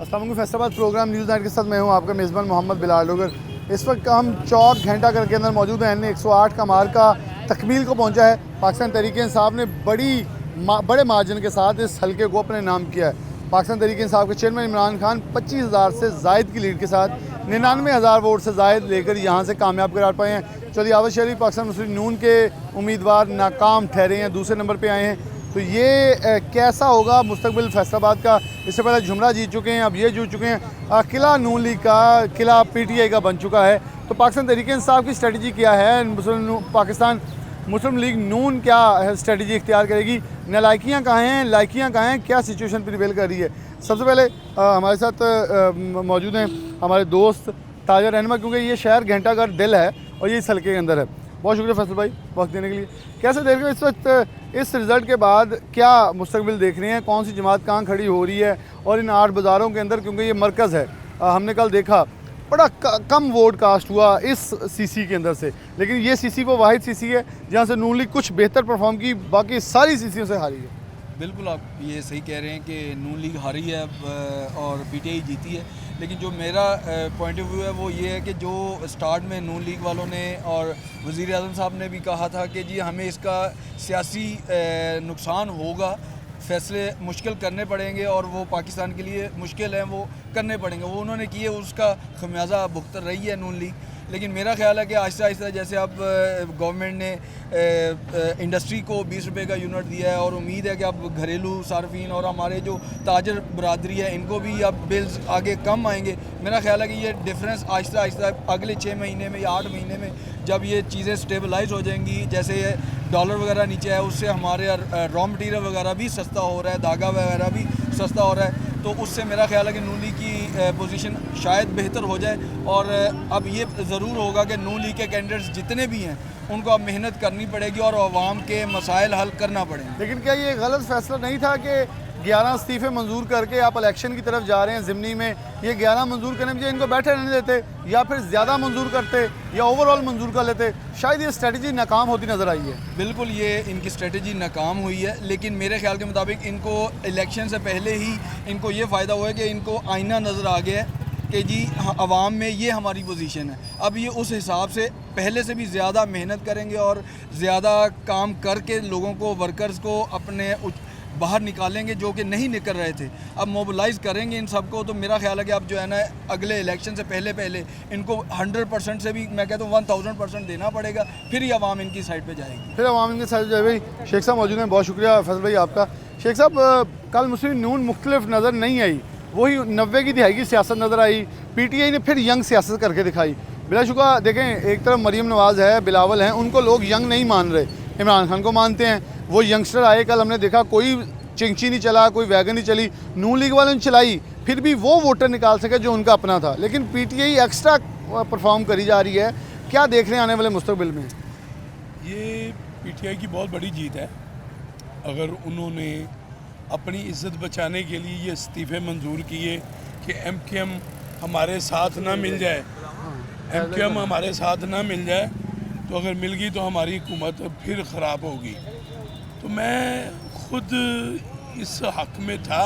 अस्सलाम वालेकुम। Faisalabad programme news night के साथ मैं हूं आपका मेज़बान मोहम्मद बिलाल डोगर। इस वक्त हम चौक घंटा घर के अंदर मौजूद हैं। एन 108 का मार्का तकमील को पहुंचा है। पाकिस्तान तहरीक इंसाफ ने बड़े मार्जिन के साथ इस हल्के को अपने नाम किया है। पाकिस्तान तहरीक इंसाफ के चेयरमैन इमरान खान 25,000 से जायद की लीड के साथ 99,000 वोट से जायद लेकर यहाँ से कामयाब करार पाए हैं। चौधरी आवाज़ शरीफ पाकिस्तान मुस्लिम नून के उम्मीदवार नाकाम ठहरे हैं, दूसरे नंबर पर आए हैं। तो ये कैसा होगा मुस्तकबिल फैसलाबाद का? इससे पहले झुमरा जीत चुके हैं, अब ये जीत चुके हैं। किला नून लीग का, किला PTI का बन चुका है। तो पाकिस्तान तहरीक इंसाफ की स्ट्रेटजी क्या है? पाकिस्तान मुस्लिम लीग नून क्या स्ट्रेटजी इख्तियार करेगी? नालायकियाँ कहाँ हैं, लायकियाँ कहाँ हैं, क्या सिचुएशन प्रिवेल कर रही है? सबसे पहले हमारे साथ मौजूद हैं हमारे दोस्त ताजा रहनुमा, क्योंकि ये शहर घंटा घर दिल है और ये इस हल्के के अंदर है। बहुत शुक्रिया फैसल भाई वक्त देने के लिए। कैसे देख रहे हो इस वक्त इस रिज़ल्ट के बाद, क्या मुस्तकबिल देख रहे हैं? कौन सी जमात कहाँ खड़ी हो रही है? और इन 8 बाज़ारों के अंदर, क्योंकि ये मरकज़ है, हमने कल देखा बड़ा कम वोट कास्ट हुआ इस CC के अंदर से, लेकिन ये CC वो वाहिद CC है जहाँ से नून लीग कुछ बेहतर परफॉर्म की, बाकी सारी CCों से हारी है। बिल्कुल, आप ये सही कह रहे हैं कि नून लीग हारी है और PTI जीती है। लेकिन जो मेरा पॉइंट ऑफ व्यू है वो ये है कि जो स्टार्ट में नून लीग वालों ने और वज़ीर आज़म साहब ने भी कहा था कि जी हमें इसका सियासी नुकसान होगा, फैसले मुश्किल करने पड़ेंगे और वो पाकिस्तान के लिए मुश्किल हैं, वो करने पड़ेंगे, वो उन्होंने किए, उसका खमियाजा भुगत रही है नून लीग। लेकिन मेरा ख्याल है कि आहिस्ता आहिस्ता जैसे अब गवर्नमेंट ने इंडस्ट्री को 20 रुपये का यूनिट दिया है और उम्मीद है कि अब घरेलू सार्फिन और हमारे जो ताजर बरादरी है इनको भी अब बिल्स आगे कम आएंगे। मेरा ख्याल है कि ये डिफरेंस आहिस्ता आहिस्ता अगले 6 महीने में या 8 महीने में जब ये चीज़ें स्टेबलाइज हो जाएंगी, जैसे डॉलर वगैरह नीचे है, उससे हमारे रॉ मटेरियल वगैरह भी सस्ता हो रहा है, धागा वगैरह भी सस्ता हो रहा है, तो उससे मेरा ख्याल है कि नून लीग की पोजीशन शायद बेहतर हो जाए। और अब ये ज़रूर होगा कि नून लीग के कैंडिडेट्स जितने भी हैं उनको अब मेहनत करनी पड़ेगी और अवाम के मसाइल हल करना पड़ेंगे। लेकिन क्या ये गलत फैसला नहीं था कि 11 इस्तीफ़े मंजूर करके आप इलेक्शन की तरफ जा रहे हैं? ज़िमनी में ये 11 मंजूर करने में इनको बैठे रहने देते, या फिर ज़्यादा मंजूर करते, या ओवरऑल मंजूर कर लेते, शायद ये स्ट्रेटजी नाकाम होती नज़र आई है। बिल्कुल, ये इनकी स्ट्रेटजी नाकाम हुई है, लेकिन मेरे ख्याल के मुताबिक इनको इलेक्शन से पहले ही इनको ये फ़ायदा हुआ है कि इनको आईना नज़र आ गया है कि जी अवाम में ये हमारी पोजीशन है। अब ये उस हिसाब से पहले से भी ज़्यादा मेहनत करेंगे और ज़्यादा काम करके लोगों को, वर्कर्स को अपने बाहर निकालेंगे जो कि नहीं निकल रहे थे। अब मोबिलाइज़ करेंगे इन सबको, तो मेरा ख्याल है कि अब जो है ना अगले इलेक्शन से पहले इनको 100% से भी मैं कहता हूँ 1000% देना पड़ेगा, फिर ही अवाम इनकी साइड पे जाएगी। फिर अवाम इनकी साइड जाएगी। शेख साहब मौजूद हैं, बहुत शुक्रिया फैसल भाई आपका। शेख साहब, कल मुस्लिम नून मुख्तलिफ नज़र नहीं आई, वही 90 की दिहाई की सियासत नज़र आई। PTI ने फिर यंग सियासत करके दिखाई। बिलाशुबा देखें, एक तरफ मरीम नवाज़ है, बिलावल हैं, उनको लोग यंग नहीं मान रहे, इमरान खान को मानते हैं। वो यंगस्टर आए, कल हमने देखा कोई चिंची नहीं चला, कोई वैगन नहीं चली, नून लीग वालों ने चलाई, फिर भी वो वोटर निकाल सके जो उनका अपना था। लेकिन PTI एक्स्ट्रा परफॉर्म करी जा रही है। क्या देख रहे हैं आने वाले मुस्तकबिल में? ये PTI की बहुत बड़ी जीत है। अगर उन्होंने अपनी इज्जत बचाने के लिए ये इस्तीफ़े मंजूर किए कि MKM हमारे साथ ना मिल जाए, MKM हमारे साथ ना मिल जाए, तो अगर मिल गई तो हमारी हुकूमत फिर ख़राब होगी। तो मैं खुद इस हक़ में था,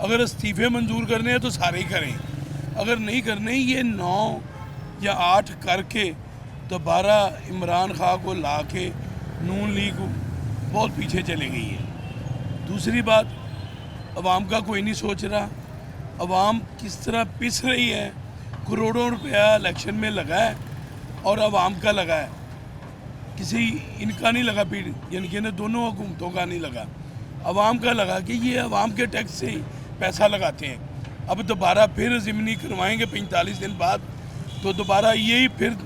अगर इस्तीफ़े मंजूर करने हैं तो सारे ही करें, अगर नहीं करने ये 9 या 8 करके दोबारा इमरान खान को ला के नून लीग बहुत पीछे चले गई है। दूसरी बात, अवाम का कोई नहीं सोच रहा, अवाम किस तरह पिस रही है। करोड़ों रुपया इलेक्शन में लगा है और अवाम का लगा है, किसी इनका नहीं लगा, यानी कि दोनों हुकूमतों का नहीं लगा, अवाम का लगा कि ये अवाम के टैक्स से पैसा लगाते हैं। अब दोबारा फिर ज़िमनी करवाएंगे 45 दिन बाद, तो दोबारा यही फिर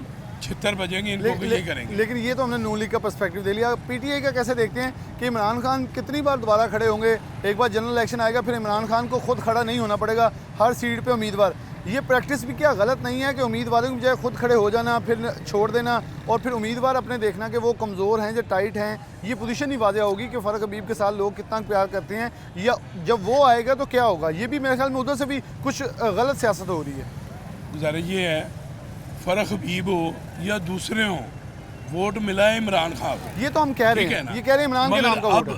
76 बजेंगे, इनको यही करेंगे। लेकिन ये तो हमने नून लीग का पर्सपेक्टिव दे लिया। PTI का कैसे देखते हैं कि इमरान खान कितनी बार दोबारा खड़े होंगे? एक बार जनरल इलेक्शन आएगा, फिर इमरान खान को खुद खड़ा नहीं होना पड़ेगा हर सीट पे उम्मीदवार। ये प्रैक्टिस भी क्या गलत नहीं है कि उम्मीदवारों की बजाय खुद खड़े हो जाना, फिर छोड़ देना, और फिर उम्मीदवार अपने देखना कि वो कमज़ोर हैं, जो टाइट हैं? ये पोजीशन ही वाज़ेह होगी कि फ़ारूक हबीब के साथ लोग कितना प्यार करते हैं, या जब वो आएगा तो क्या होगा? ये भी मेरे ख्याल में उधर से भी कुछ गलत सियासत हो रही है। गुजारिश ये है, फ़ारूक हबीब हो या दूसरे हों, वोट मिला है इमरान खान को, ये तो हम कह रहे हैं, ये कह रहे हैं इमरान के नाम का वोट है।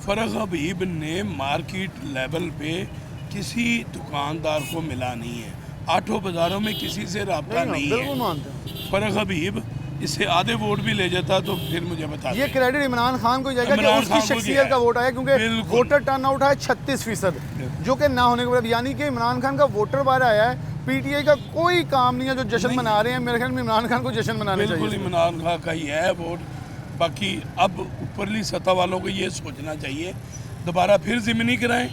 फ़ारूक हबीब ने मार्केट लेवल पे किसी दुकानदार को मिला नहीं है, आठों बाज़ारों में किसी से रब्ता नहीं बिल्कुल है। मानते हैं। फ़र्क हबीब इससे आधे वोट भी ले जाता तो फिर मुझे बता ये क्रेडिट इमरान खान को जाएगा कि इमरान उसकी खान को शख्सियत गया का है। वोट आया, क्योंकि बिल्कुल। वोटर टर्नआउट है 36%, जो कि ना होने के बाद, यानी कि इमरान खान का वोटर बाहर आया है। पीटीआई का कोई काम नहीं है जो जश्न मना रहे हैं, मेरे ख्याल में इमरान खान को जश्न मनाने बिल्कुल चाहिए। इमरान खान का ही है वोट। बाकी अब ऊपरली सतह वालों को ये सोचना चाहिए दोबारा फिर ज़िमनी कराएं,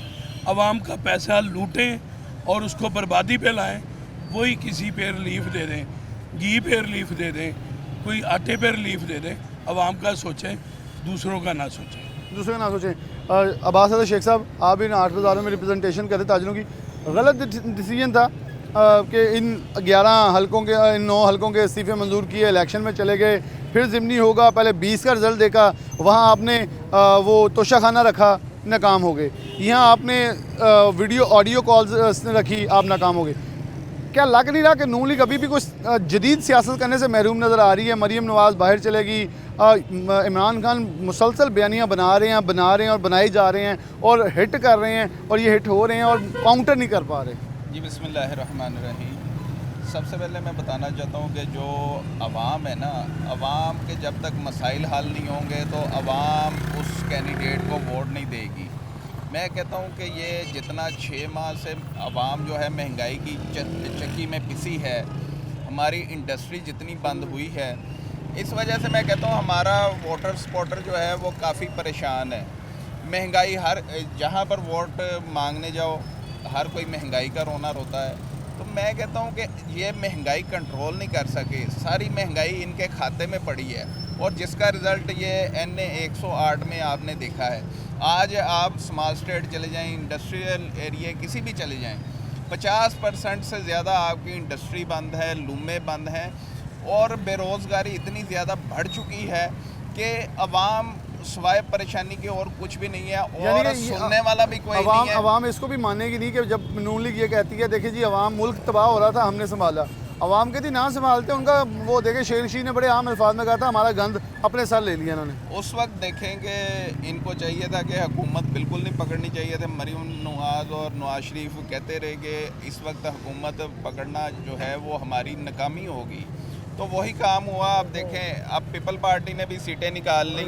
आवाम का पैसा लूटें और उसको बर्बादी पे लाएं, वही किसी पे रिलीफ दे दें, घी पे रिलीफ दे दें, कोई आटे पे रिलीफ दे दें। आवाम का सोचें, दूसरों का ना सोचें। दूसरे का ना सोचें। अब्बास अहमद शेख साहब, आप इन 8 बाज़ारों में रिप्रेजेंटेशन करते ताजरों की, गलत डिसीजन था कि इन 11 हलकों के, इन 9 हलकों के इस्तीफ़े मंजूर किए, इलेक्शन में चले गए, फिर ज़िमनी होगा, पहले 20 का रिज़ल्ट देखा, वहाँ आपने वो तोशाखाना रखा, नाकाम हो गए। यहाँ आपने वीडियो ऑडियो कॉल्स रखी, आप नाकाम हो गए। क्या लग नहीं रहा कि नून लीग अभी भी कुछ जदीद सियासत करने से महरूम नज़र आ रही है? मरीम नवाज़ बाहर चलेगी, इमरान खान मुसलसल बयानियाँ बना रहे हैं और बनाए जा रहे हैं और हिट कर रहे हैं, और ये हिट हो रहे हैं और काउंटर नहीं कर पा रहे। जी बिस्मिल्लाहिर्रहमानिर्रहीम। सबसे पहले मैं बताना चाहता हूँ कि जो अवाम है ना, अवाम के जब तक मसाइल हल नहीं होंगे तो अवाम उस कैंडिडेट को वोट नहीं देगी। मैं कहता हूँ कि ये जितना 6 माह से अवाम जो है महंगाई की चक्की में पिसी है, हमारी इंडस्ट्री जितनी बंद हुई है, इस वजह से मैं कहता हूँ हमारा वोटर सपोर्टर जो है वो काफ़ी परेशान है। महंगाई हर जहाँ पर वोट मांगने जाओ हर कोई महंगाई का रोना रोता है। तो मैं कहता हूँ कि ये महंगाई कंट्रोल नहीं कर सके, सारी महंगाई इनके खाते में पड़ी है, और जिसका रिज़ल्ट ये NA 108 में आपने देखा है। आज आप स्मॉल स्टेट चले जाएं, इंडस्ट्रियल एरिया किसी भी चले जाएं, 50% से ज़्यादा आपकी इंडस्ट्री बंद है, लूमें बंद हैं, और बेरोज़गारी इतनी ज़्यादा बढ़ चुकी है कि अवाम सिवाय परेशानी के और कुछ भी नहीं है, और सुनने वाला भी कोई नहीं है। अवाम इसको भी मानेगी नहीं कि जब नून लीग ये कहती है, देखिए जी अवाम मुल्क तबाह हो रहा था, हमने संभाला। अवाम कहती ना संभालते, उनका वो देखे शेर शी ने बड़े आम अल्फाज में कहा था, हमारा गंद अपने सर ले लिया इन्होंने। उस वक्त देखेंगे इनको चाहिए था कि हुकूमत बिल्कुल नहीं पकड़नी चाहिए थे। मरीम नवाज़ और नवाज शरीफ कहते रहे कि इस वक्त हुकूमत पकड़ना जो है वो हमारी नाकामी होगी, तो वही काम हुआ। अब देखें, अब पीपल पार्टी ने भी सीटें निकाल ली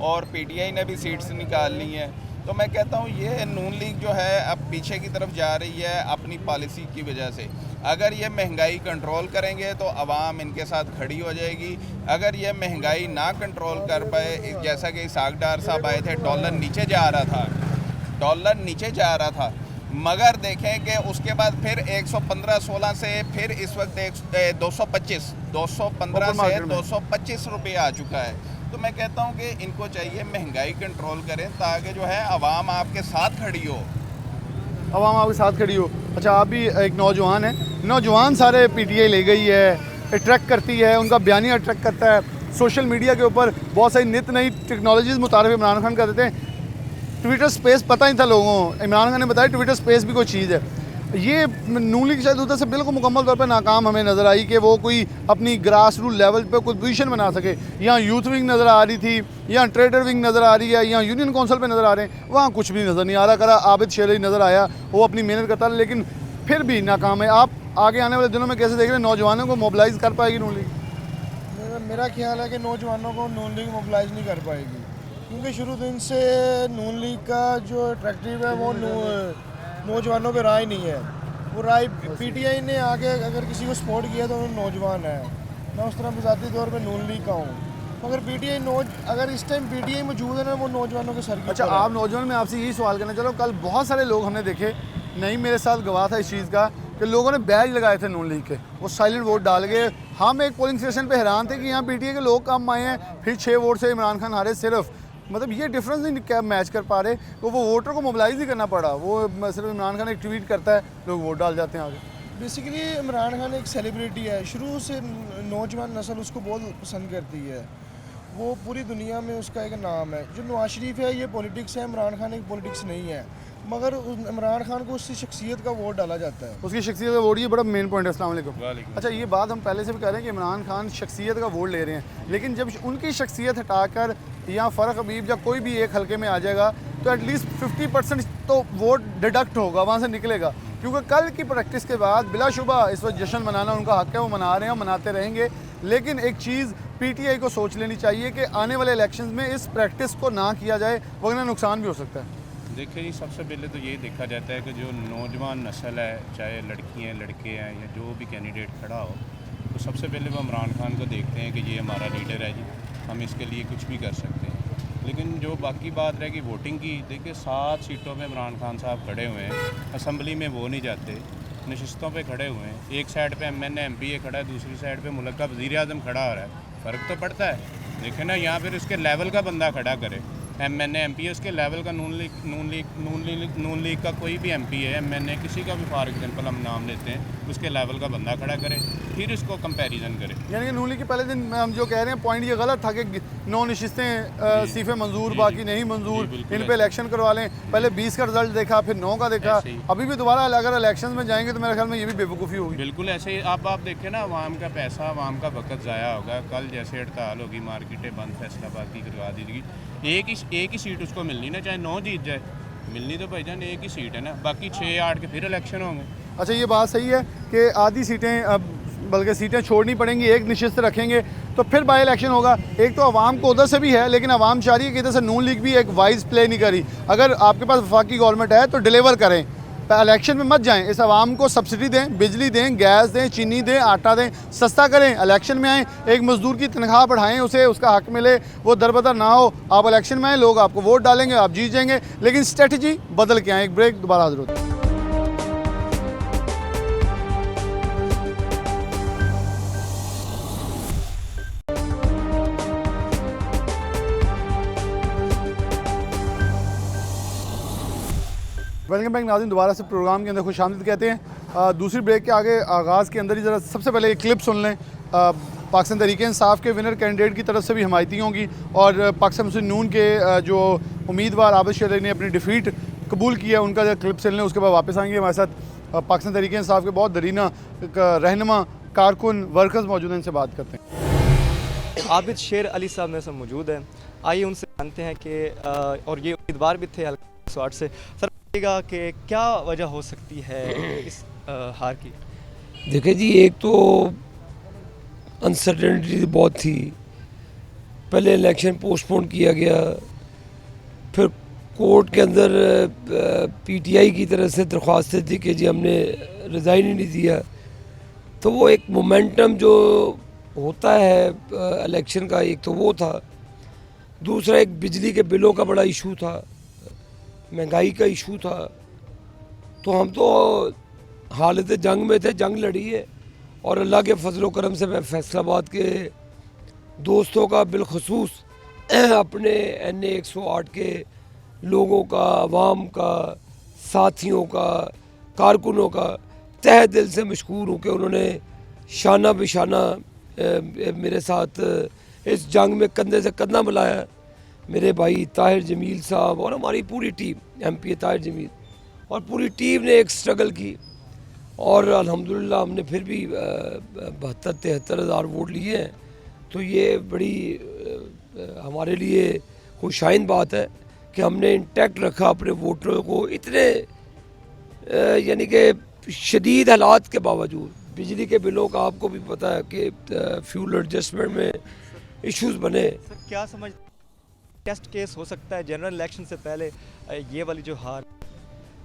और PTI ने भी सीट्स निकाल ली हैं। तो मैं कहता हूँ ये नून लीग जो है अब पीछे की तरफ जा रही है अपनी पॉलिसी की वजह से। अगर ये महंगाई कंट्रोल करेंगे तो आवाम इनके साथ खड़ी हो जाएगी। अगर ये महंगाई ना कंट्रोल कर पाए, जैसा कि इसाक डार साहब आए थे, डॉलर नीचे जा रहा था, मगर देखें कि उसके बाद फिर 115-16 से फिर इस वक्त 215 से 225 रुपये आ चुका है। तो मैं कहता हूँ कि इनको चाहिए महंगाई कंट्रोल करें ताकि जो है आवाम आपके साथ खड़ी हो। आवाम आपके साथ खड़ी हो। अच्छा, आप भी एक नौजवान हैं, नौजवान सारे PTI ले गई है, अट्रैक्ट करती है, उनका बयानी अट्रैक्ट करता है। सोशल मीडिया के ऊपर बहुत सारी नित नई टेक्नोलॉजीज़ मुतारिफ इमरान खान कर देते हैं। ट्विटर स्पेस पता ही था लोगों को, इमरान खान ने बताया ट्विटर स्पेस भी कोई चीज़ है। ये नून लीग शायद उधर से बिल्कुल मुकम्मल तौर पर नाकाम हमें नज़र आई कि वो कोई अपनी ग्रास रूट लेवल पे कोई पोजीशन बना सके। यहाँ यूथ विंग नज़र आ रही थी, यहाँ ट्रेडर विंग नज़र आ रही है, यहाँ यूनियन काउंसिल पे नज़र आ रहे हैं, वहाँ कुछ भी नज़र नहीं आ रहा। करा आबिद शेरी नज़र आया, वो अपनी मेहनत करता है, लेकिन फिर भी नाकाम है। आप आगे आने वाले दिनों में कैसे देख रहे हैं, नौजवानों को मोबिलाइज़ कर पाएगी नून लीग? मेरा ख्याल है कि नौजवानों को नून लीग मोबिलाइज़ नहीं कर पाएगी, क्योंकि शुरू दिन से नून लीग का जो अट्रैक्टिव है वो नौजवानों पे राय नहीं है। वो राय PTI ने आगे अगर किसी को सपोर्ट किया तो वो नौजवान है। मैं उस तरह ज़ाती तौर पे नून लीग का हूँ, मगर PTI अगर इस टाइम PTI मौजूद है ना, वो नौजवानों के सर की। अच्छा, आप नौजवान, मैं आपसे यही सवाल करना चलो, कल बहुत सारे लोग हमने देखे, नहीं मेरे साथ गवाह था इस चीज़ का, कि लोगों ने बैज लगाए थे नून लीग के, वो साइलेंट वोट डाल गए। हम एक पोलिंग स्टेशन पे हैरान थे कि यहाँ PTI के लोग कम आए हैं, फिर 6 वोट से इमरान खान हारे सिर्फ। मतलब ये डिफरेंस नहीं क्या मैच कर पा रहे, तो वो वोटर को मोबिलाइज नहीं करना पड़ा। वो सिर्फ इमरान खान एक ट्वीट करता है, लोग वोट डाल जाते हैं आगे। बेसिकली इमरान खान एक सेलिब्रिटी है, शुरू से नौजवान नस्ल उसको बहुत पसंद करती है, वो पूरी दुनिया में उसका एक नाम है। जो नवाज शरीफ है ये पॉलिटिक्स है, इमरान खान एक पॉलिटिक्स नहीं है, मगर इमरान खान को उसकी शख्सियत का वोट डाला जाता है। उसकी शख्सियत का वोट, ये बड़ा मेन पॉइंट है। अस्सलाम वालेकुम। अच्छा, ये बात हम पहले से भी कह रहे हैं कि इमरान खान शख्सियत का वोट ले रहे हैं, लेकिन जब उनकी शख्सियत हटाकर यहाँ फ़र्क हबीब या कोई भी एक हल्के में आ जाएगा तो एटलीस्ट 50% तो वोट डिडक्ट होगा, वहाँ से निकलेगा। क्योंकि कल की प्रैक्टिस के बाद बिलाशुबा इस वक्त जश्न मनाना उनका हक है, वो मना रहे हैं, मनाते रहेंगे। लेकिन एक चीज़ पीटीआई को सोच लेनी चाहिए कि आने वाले इलेक्शंस में इस प्रैक्टिस को ना किया जाए, वरना नुकसान भी हो सकता है। देखिए जी, सबसे पहले तो ये देखा जाता है कि जो नौजवान नस्ल है, चाहे लड़कियाँ लड़के हैं या जो भी कैंडिडेट खड़ा हो, तो सबसे पहले वो इमरान खान को देखते हैं कि ये हमारा लीडर है जी, हम इसके लिए कुछ भी कर सकते हैं। लेकिन जो बाकी बात रहेगी वोटिंग की, देखिए 7 सीटों में इमरान खान साहब खड़े हुए हैं, असम्बली में वो नहीं जाते, नशिस्तों पे खड़े हुए हैं। एक साइड पे MNA MPA खड़ा है, दूसरी साइड पे मुल्क का वज़ीर आज़म खड़ा हो रहा है, फ़र्क तो पड़ता है। देखें ना, यहाँ फिर उसके लेवल का बंदा खड़ा करे। MNA MPA उसके लेवल का, नून लीग का कोई भी MP है, MNA किसी का भी फॉर एग्जांपल हम नाम लेते हैं, उसके लेवल का बंदा खड़ा करे, फिर इसको कंपैरिजन करे। यानी कि नून लीग के पहले दिन हम जो कह रहे हैं पॉइंट ये गलत था कि 9 नशिस्तें सीफे मंजूर, बाकी नहीं मंजूर, इन पे इलेक्शन करवा लें। पहले 20 का रिजल्ट देखा, फिर 9 का देखा, अभी भी दोबारा अगर इलेक्शन में जाएंगे तो मेरे ख्याल में ये भी बेवकूफ़ी होगी। बिल्कुल ऐसे ही आप देखें ना, आवाम का पैसा, आवाम का वक्त ज़ाया होगा। कल जैसे हड़ताल होगी, मार्केटें बंद, फैसलाबाद की करवा दी गई, एक ही सीट उसको मिलनी ना, चाहे 9 जीत जाए, मिलनी तो भाईजान एक ही सीट है ना, बाकी 6-8 के फिर इलेक्शन होंगे। अच्छा, ये बात सही है कि आधी सीटें, अब बल्कि सीटें छोड़नी पड़ेंगी, एक निश्चित रखेंगे तो फिर बाई इलेक्शन होगा। एक तो आवाम को उधर से भी है, लेकिन आवाम चाह रही है कि इधर से नून लीग भी एक वाइज प्ले नहीं करी। अगर आपके पास वफाकी गवर्नमेंट है तो डिलीवर करें, इलेक्शन में मत जाएं। इस आवाम को सब्सिडी दें, बिजली दें, गैस दें, चीनी दें, आटा दें, सस्ता करें, इलेक्शन में आएँ। एक मजदूर की तनख्वाह बढ़ाएं, उसे उसका हक मिले, वो दरबदर ना हो। आप इलेक्शन में आएँ, लोग आपको वोट डालेंगे, आप जीत जाएंगे, लेकिन स्ट्रेटजी बदल के आएँ। एक ब्रेक, दोबारा हाजिर होते हैं। वेलकम बैक नाज़रीन, दोबारा से प्रोग्राम के अंदर खुशामदीद कहते हैं। दूसरी ब्रेक के आगे आगाज़ के अंदर ही ज़रा सबसे पहले एक क्लिप सुन लें। पाकिस्तान तहरीक इंसाफ के विनर कैंडिडेट की तरफ से भी हमायती होंगी और पाकिस्तान मुस्लिम नून के जो उम्मीदवार आबिद शेर अली ने अपनी डिफ़ीट कबूल की है, उनका जो क्लिप सुन लें, उसके बाद वापस आएंगे। हमारे साथ पाकिस्तान तहरीक इंसाफ के बहुत दरीना रहनुमा, कारकुन, वर्कर्स मौजूद हैं, इनसे बात करते हैं। आबिद शेर अली साहब मेरे साथ मौजूद हैं, आइए उनसे जानते हैं कि और ये उम्मीदवार भी थे हल्का 108 से। सर कि क्या वजह हो सकती है इस हार की? देखिए जी, एक तो अनसर्टेनिटी बहुत थी। पहले इलेक्शन पोस्टपोन किया गया, फिर कोर्ट के अंदर पीटीआई की तरफ से दरख्वास्तें थी कि जी हमने रिज़ाइन ही नहीं दिया। तो वो एक मोमेंटम जो होता है इलेक्शन का, एक तो वो था। दूसरा एक बिजली के बिलों का बड़ा इशू था, महंगाई का इशू था। तो हम तो हालत जंग में थे, जंग लड़ी है। और अल्लाह के फजल करम से मैं फैसलाबाद के दोस्तों का, बिलखसूस अपने NA 108 के लोगों का, आवाम का, साथियों का, कारकुनों का तहे दिल से मशकूर हूँ कि उन्होंने शाना बिशाना मेरे साथ इस जंग में कंधे से कंधा मिलाया। मेरे भाई ताहिर जमील साहब और हमारी पूरी टीम, MPA ताहिर जमील और पूरी टीम ने एक स्ट्रगल की और अल्हम्दुलिल्लाह हमने फिर भी 72-73 हज़ार वोट लिए हैं। तो ये बड़ी हमारे लिए खुशाइन बात है कि हमने इंटैक्ट रखा अपने वोटरों को इतने यानी कि शदीद हालात के बावजूद। बिजली के बिलों का आपको भी पता है कि फ्यूल एडजस्टमेंट में इश्यूज बने। सर क्या समझ टेस्ट केस हो सकता है जनरल इलेक्शन से पहले ये वाली जो हार?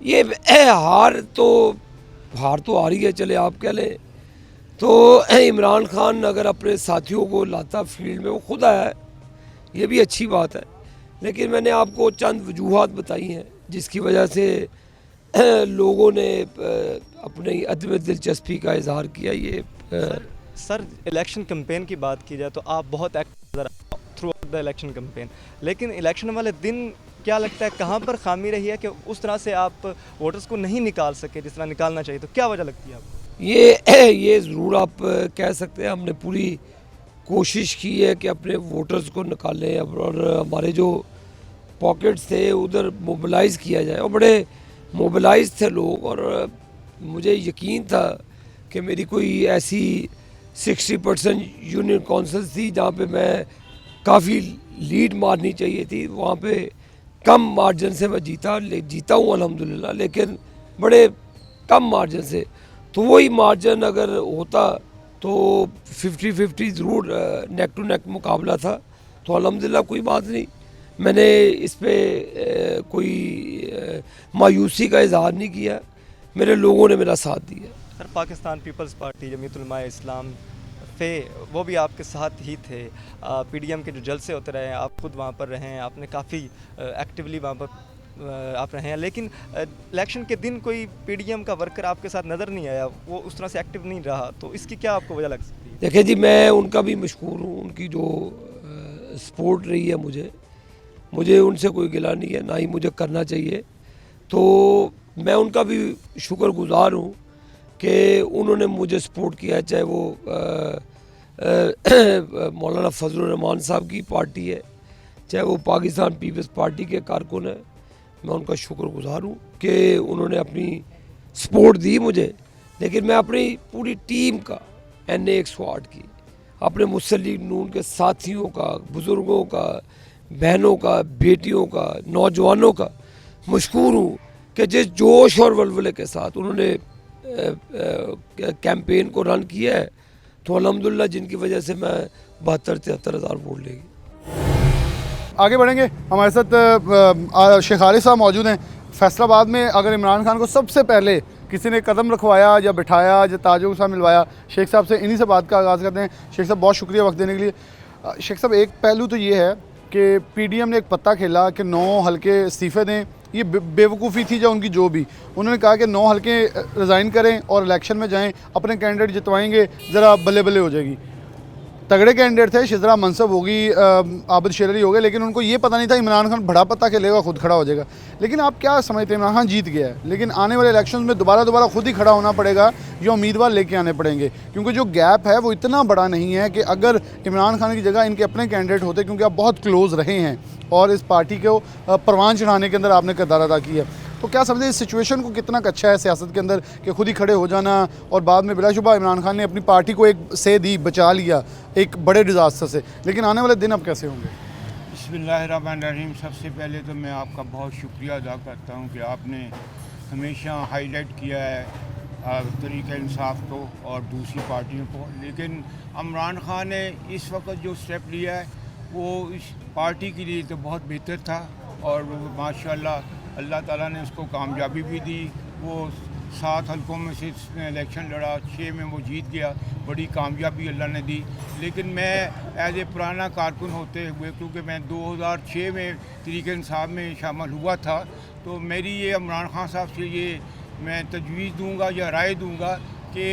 ये हार तो आ रही है, चले आप कह लें तो इमरान खान अगर अपने साथियों को लाता फील्ड में, वो खुद आया है, ये भी अच्छी बात है। लेकिन मैंने आपको चंद वजूहात बताई हैं जिसकी वजह से लोगों ने अपनी अदम दिलचस्पी का इजहार किया। ये सर इलेक्शन कैंपेन की बात की जाए तो आप बहुत एक्टिव नजर through out the election campaign, लेकिन इलेक्शन वाले दिन क्या लगता है कहाँ पर खामी रही है कि उस तरह से आप वोटर्स को नहीं निकाल सके जिस तरह निकालना चाहिए? तो क्या वजह लगती है आपको? ये ज़रूर आप कह सकते हैं, हमने पूरी कोशिश की है कि अपने वोटर्स को निकालें और हमारे जो पॉकेट्स थे उधर मोबिलाइज़ किया जाए। और बड़े मोबिलाइज थे लोग और मुझे यकीन था कि मेरी कोई ऐसी 60% यूनियन काउंसिल थी जहाँ पे मैं काफ़ी लीड मारनी चाहिए थी, वहाँ पे कम मार्जिन से मैं जीता हूँ अल्हम्दुलिल्लाह, लेकिन बड़े कम मार्जिन से। तो वही मार्जिन अगर होता तो 50-50 ज़रूर नेक टू नेक मुकाबला था। तो अल्हम्दुलिल्लाह कोई बात नहीं, मैंने इस पे कोई मायूसी का इजहार नहीं किया, मेरे लोगों ने मेरा साथ दिया। Sir, Pakistan Peoples Party Jamiat Ulema Islam पे वो भी आपके साथ ही थे। पीडीएम के जो जलसे होते रहे, आप खुद वहाँ पर रहे हैं, आपने काफ़ी एक्टिवली वहाँ पर आप रहे हैं, लेकिन इलेक्शन के दिन कोई पीडीएम का वर्कर आपके साथ नज़र नहीं आया, वो उस तरह से एक्टिव नहीं रहा। तो इसकी क्या आपको वजह लग सकती है? देखिए जी, मैं उनका भी मशकूर हूँ, उनकी जो सपोर्ट रही है मुझे उनसे कोई गिला नहीं है, ना ही मुझे करना चाहिए। तो मैं उनका भी शुक्रगुज़ार हूँ कि उन्होंने मुझे सपोर्ट किया है, चाहे वो मौलाना फजलुर रहमान साहब की पार्टी है, चाहे वो पाकिस्तान पीपल्स पार्टी के कारकुन है। मैं उनका शुक्रगुज़ार हूँ कि उन्होंने अपनी सपोर्ट दी मुझे, लेकिन मैं अपनी पूरी टीम का NA 108 की, अपने मुस्लिम लीग नून के साथियों का, बुज़ुर्गों का, बहनों का, बेटियों का, नौजवानों का मशकूर हूँ कि जिस जोश और वलवले के साथ उन्होंने कैंपेन को रन किया है, तो अल्हम्दुलिल्लाह जिनकी वजह से मैं 72-73 हज़ार वोट लेगी। आगे बढ़ेंगे, हमारे साथ शेख हारिस साहब मौजूद हैं। फैसलाबाद में अगर इमरान खान को सबसे पहले किसी ने कदम रखवाया या बिठाया या ताजों के साथ मिलवाया, शेख साहब से इन्हीं से बात का आगाज़ करते हैं। शेख साहब, बहुत शुक्रिया वक्त देने के लिए। शेख साहब, एक पहलू तो ये है कि पीडीएम ने एक पत्ता खेला कि 9 हल्के इस्तीफ़े दें। ये बेवकूफ़ी थी जो उनकी, जो भी उन्होंने कहा कि 9 हल्के रिज़ाइन करें और इलेक्शन में जाएं, अपने कैंडिडेट जितवाएंगे, ज़रा बल्ले बल्ले हो जाएगी। तगड़े कैंडिडेट थे, शिजरा मनसब होगी, आबिद शेर अली हो गए, लेकिन उनको ये पता नहीं था इमरान खान बड़ा पत्ता खेलेगा, खुद खड़ा हो जाएगा। लेकिन आप क्या समझते हैं, इमरान खान जीत गया है, लेकिन आने वाले इलेक्शन में दोबारा खुद ही खड़ा होना पड़ेगा या उम्मीदवार लेके आने पड़ेंगे? क्योंकि जो गैप है वो इतना बड़ा नहीं है कि अगर इमरान खान की जगह इनके अपने कैंडिडेट होते, क्योंकि आप बहुत क्लोज रहे हैं और इस पार्टी को परवान चढ़ाने के अंदर आपने किरदार अदा किया, तो क्या समझते हैं इस सिचुएशन को कितना अच्छा है सियासत के अंदर कि खुद ही खड़े हो जाना, और बाद में बिलाशुबा इमरान खान ने अपनी पार्टी को एक से दी, बचा लिया एक बड़े डिज़ास्टर से, लेकिन आने वाले दिन अब कैसे होंगे? बिस्मिल्लाहिर्रहमानिर्रहीम। सबसे पहले तो मैं आपका बहुत शुक्रिया अदा करता हूँ कि आपने हमेशा हाईलाइट किया है तरीक़ा इंसाफ को और दूसरी पार्टियों को, लेकिन इमरान खान ने इस वक्त जो स्टेप लिया है वो इस पार्टी के लिए तो बहुत बेहतर था, और माशाल्लाह अल्लाह ताला ने उसको कामयाबी भी दी। वो 7 हल्कों में से इसमें इलेक्शन लड़ा, 6 में वो जीत गया, बड़ी कामयाबी अल्लाह ने दी। लेकिन मैं एज ए पुराना कारकुन होते हुए, क्योंकि मैं 2006 में तरीक़े इंसाफ में शामिल हुआ था, तो मेरी ये इमरान खान साहब से ये मैं तजवीज़ दूँगा या राय दूँगा कि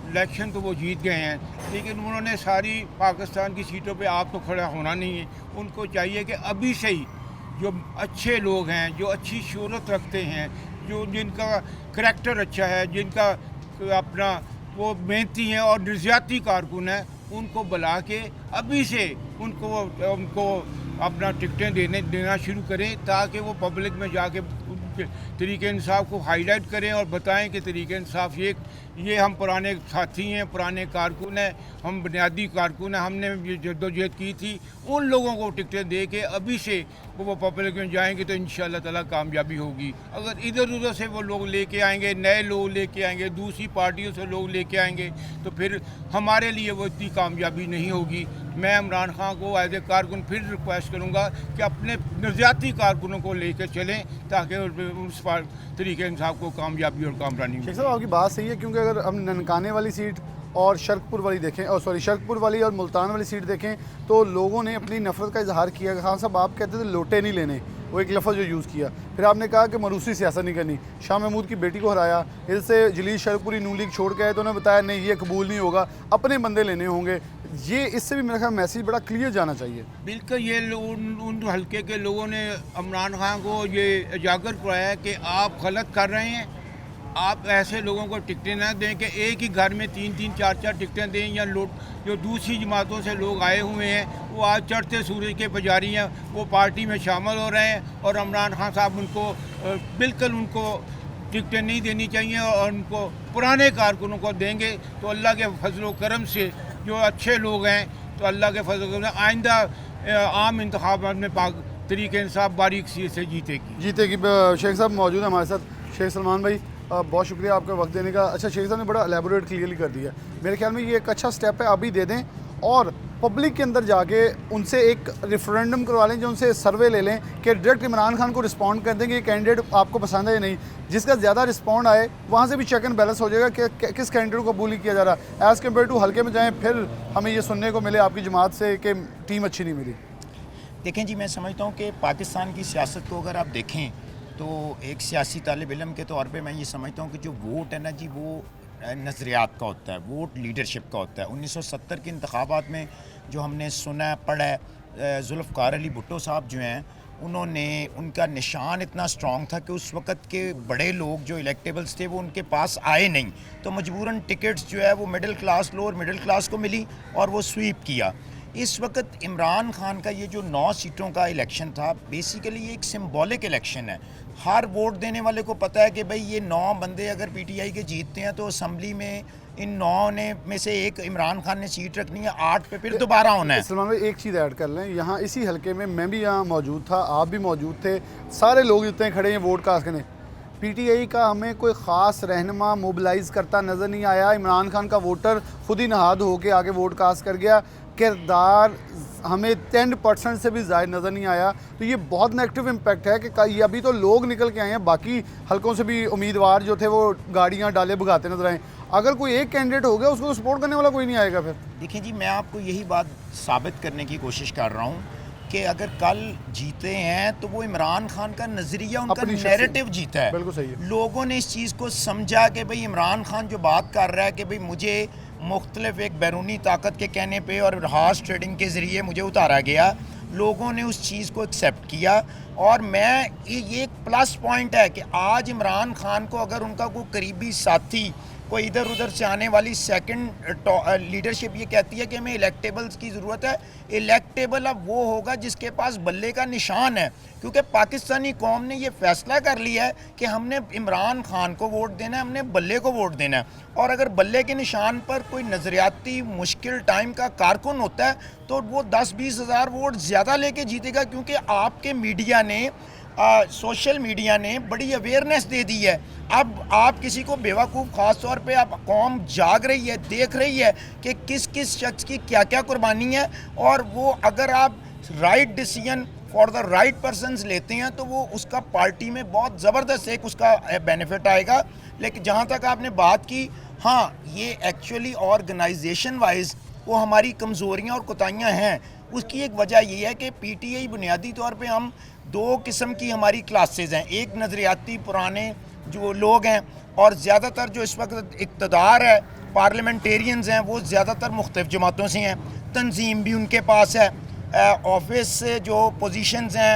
इलेक्शन तो वो जीत गए हैं, लेकिन उन्होंने सारी पाकिस्तान की सीटों पे आप तो खड़ा होना नहीं है। उनको चाहिए कि अभी से ही जो अच्छे लोग हैं, जो अच्छी शोहरत रखते हैं, जो जिनका करैक्टर अच्छा है, जिनका अपना वो मेहनती हैं और निर्याती कारकुन हैं, उनको बुला के अभी से उनको अपना टिकटें देना शुरू करें, ताकि वो पब्लिक में जाके तरीक़े इंसाफ को हाईलाइट करें और बताएं कि तरीक़े इंसाफ ये हम पुराने साथी हैं, पुराने कारकुन हैं, हम बुनियादी कारकुन हैं, हमने ये जद्दोजहद की थी। उन लोगों को टिकटें दे के अभी से वो पब्लिक में जाएंगे तो इंशाअल्लाह ताला कामयाबी होगी। अगर इधर उधर से वो लोग लेके आएंगे, नए लोग लेके आएंगे, दूसरी पार्टियों से लोग लेके आएंगे, तो फिर हमारे लिए वो इतनी कामयाबी नहीं होगी। मैं इमरान खान को एज ए कारकुन फिर रिक्वेस्ट करूँगा कि अपने नज़रियाती कारकुनों को लेकर चलें, ताकि उस तरीक़े इंसाफ को कामयाबी और कामरानी। शेख साहब, आपकी बात सही है, क्योंकि अगर हम ननकाने वाली सीट और शर्कपुर वाली देखें, शर्कपुर वाली और मुल्तान वाली सीट देखें, तो लोगों ने अपनी नफ़रत का इजहार किया। खान साहब, आप कहते थे लोटे नहीं लेने, वो एक लफ्ज़ जो यूज़ किया। फिर आपने कहा कि मरूसी सियासत नहीं करनी, शाह महमूद की बेटी को हराया, इससे जलील शर्कपुरी नून लीग छोड़ के आए, तो उन्होंने बताया नहीं ये कबूल नहीं होगा, अपने बंदे लेने होंगे। ये इससे भी मेरा ख्याल मैसेज बड़ा क्लियर जाना चाहिए। बिल्कुल, ये उन हल्के के लोगों ने इमरान खान को ये उजागर कराया कि आप गलत कर रहे हैं, आप ऐसे लोगों को टिकटें ना दें कि एक ही घर में 3-3, 4-4 टिकटें दें, या जो दूसरी जमातों से लोग आए हुए हैं वो आज चढ़ते सूरज के पुजारी हैं, वो पार्टी में शामिल हो रहे हैं, और इमरान खान साहब बिल्कुल उनको टिकटें नहीं देनी चाहिए, और उनको पुराने कारकुनों को देंगे तो अल्लाह के फजल करम से जो अच्छे लोग हैं, तो अल्लाह के फजल करम से आइंदा आम इंतखाबात में तरीके इंसाफ बारीकी से जीतेगी। जीतेगी। शेख साहब मौजूद है हमारे साथ। शेख सलमान भाई बहुत शुक्रिया आपका वक्त देने का। अच्छा, शेख साहब ने बड़ा एलेबोरेट क्लियरली कर दिया। मेरे ख्याल में ये एक अच्छा स्टेप है, अभी दे दें और पब्लिक के अंदर जाके उनसे एक रेफरेंडम करवा लें, जो उनसे सर्वे ले लें कि डायरेक्ट इमरान खान को रिस्पॉन्ड कर देंगे, ये कैंडिडेट आपको पसंद है या नहीं। जिसका ज़्यादा रिस्पॉन्ड आए वहाँ से भी चेक एंड बैलेंस हो जाएगा कि किस कैंडिडेट को कबूल किया जा रहा है। एज़ कम्पेयर टू हल्के में जाएँ फिर हमें ये सुनने को मिले आपकी जमात से कि टीम अच्छी नहीं मिली। देखें जी, मैं समझता हूँ कि पाकिस्तान की सियासत को अगर आप देखें तो एक सियासी तालिब इल्म के तौर पे मैं ये समझता हूँ कि जो वोट है ना जी, वो नज़रियात का होता है, वोट लीडरशिप का होता है। 1970 के इंतखाबात में जो हमने सुना पढ़ा है, जुल्फ़कार अली भुट्टो साहब जो हैं उन्होंने, उनका निशान इतना स्ट्रॉन्ग था कि उस वक़्त के बड़े लोग जो इलेक्टेबल्स थे वो उनके पास आए नहीं, तो मजबूरन टिकट्स जो है वो middle class, lower middle class को मिली और वो स्वीप किया। इस वक्त इमरान खान का ये जो 9 सीटों का इलेक्शन था, बेसिकली ये एक सिंबॉलिक इलेक्शन है। हर वोट देने वाले को पता है कि भाई ये 9 बंदे अगर पीटीआई के जीतते हैं तो असम्बली में इन 9 ने में से एक इमरान खान ने सीट रखनी है, 8 पे फिर दोबारा होना है। सलमान भाई एक चीज़ ऐड कर लें, यहाँ इसी हलके में मैं भी यहाँ मौजूद था, आप भी मौजूद थे, सारे लोग जितने खड़े हैं वोट कास्ट करने, पीटीआई का हमें कोई ख़ास रहनुमा मोबिलाइज़ करता नज़र नहीं आया। इमरान खान का वोटर खुद ही नहाद होकर आगे वोट कास्ट कर गया। किरदार हमें 10% से भी ज़्यादा नज़र नहीं आया। तो ये बहुत नेगेटिव इम्पैक्ट है कि ये अभी तो लोग निकल के आए हैं, बाकी हलकों से भी उम्मीदवार जो थे वो गाड़ियाँ डाले भगाते नजर आए। अगर कोई एक कैंडिडेट हो गया उसको सपोर्ट करने वाला कोई नहीं आएगा फिर। देखिए जी, मैं आपको यही बात साबित करने की कोशिश कर रहा हूँ कि अगर कल जीते हैं तो वो इमरान खान का नज़रिया, उनका नैरेटिव जीता है। बिल्कुल सही है। लोगों ने इस चीज़ को समझा कि भाई इमरान खान जो बात कर रहा है कि भाई मुझे मुख्तलिफ एक बैरूनी ताकत के कहने पे और हॉर्स ट्रेडिंग के ज़रिए मुझे उतारा गया, लोगों ने उस चीज़ को एक्सेप्ट किया। और मैं ये एक प्लस पॉइंट है कि आज इमरान खान को अगर उनका कोई करीबी साथी, कोई इधर उधर से आने वाली सेकंड लीडरशिप ये कहती है कि हमें इलेक्टेबल्स की ज़रूरत है, इलेक्टेबल अब वो होगा जिसके पास बल्ले का निशान है, क्योंकि पाकिस्तानी कौम ने ये फैसला कर लिया है कि हमने इमरान खान को वोट देना है, हमने बल्ले को वोट देना है। और अगर बल्ले के निशान पर कोई नज़रियाती मुश्किल टाइम का कारकुन होता है तो वो 10-20 हज़ार वोट ज़्यादा लेके जीतेगा, क्योंकि आपके मीडिया ने सोशल मीडिया ने बड़ी अवेयरनेस दे दी है। अब आप किसी को बेवकूफ़, ख़ास तौर पे आप कौम जाग रही है, देख रही है कि किस किस शख्स की क्या क्या कुर्बानी है, और वो अगर आप right decision for the right persons लेते हैं तो वो उसका पार्टी में बहुत ज़बरदस्त एक उसका बेनिफिट आएगा। लेकिन जहाँ तक आपने बात की, हाँ ये एक्चुअली ऑर्गेनाइजेशन वाइज वो हमारी कमज़ोरियाँ और कोताहियाँ हैं। उसकी एक वजह ये है कि पीटीआई बुनियादी तौर पे हम 2 किस्म की हमारी क्लासेस हैं, एक नज़रियाती पुराने जो लोग हैं और ज़्यादातर जो इस वक्त इक़्तिदार है, पार्लियामेंटेरियंस हैं, वो ज़्यादातर मुख्तलिफ़ जमातों से हैं, तंजीम भी उनके पास है, ऑफिस से जो पोजीशंस हैं,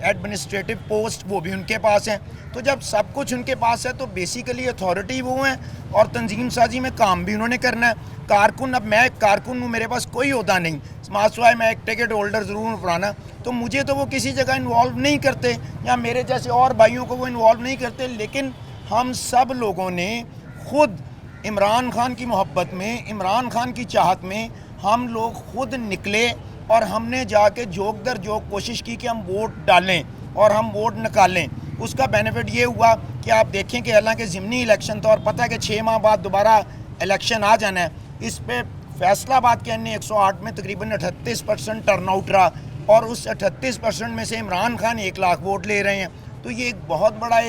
एडमिनिस्ट्रेटिव पोस्ट वो भी उनके पास हैं। तो जब सब कुछ उनके पास है तो बेसिकली अथॉरिटी वो हैं और तंजीम साजी में काम भी उन्होंने करना है। कारकुन, अब मैं कारकुन हूँ, मेरे पास कोई होता नहीं, मासवाए मैं एक टिकट होल्डर ज़रूर हूँ पुराना, तो मुझे तो वो किसी जगह इन्वॉल्व नहीं करते, या मेरे जैसे और भाइयों को वो इन्वॉल्व नहीं करते। लेकिन हम सब लोगों ने खुद इमरान खान की मोहब्बत में, इमरान खान की चाहत में हम लोग खुद निकले और हमने जाके जोक दर जोक कोशिश की कि हम वोट डालें और हम वोट निकालें। उसका बेनिफिट ये हुआ कि आप देखें कि हालांकि ज़िमनी इलेक्शन था और पता है कि 6 माह बाद दोबारा इलेक्शन आ जाना है, इस पे फैसलाबाद के अन्य 108 में तकरीबन 38% टर्नआउट रहा और उस 38% में से इमरान खान 1 लाख वोट ले रहे हैं। तो ये एक बहुत बड़ा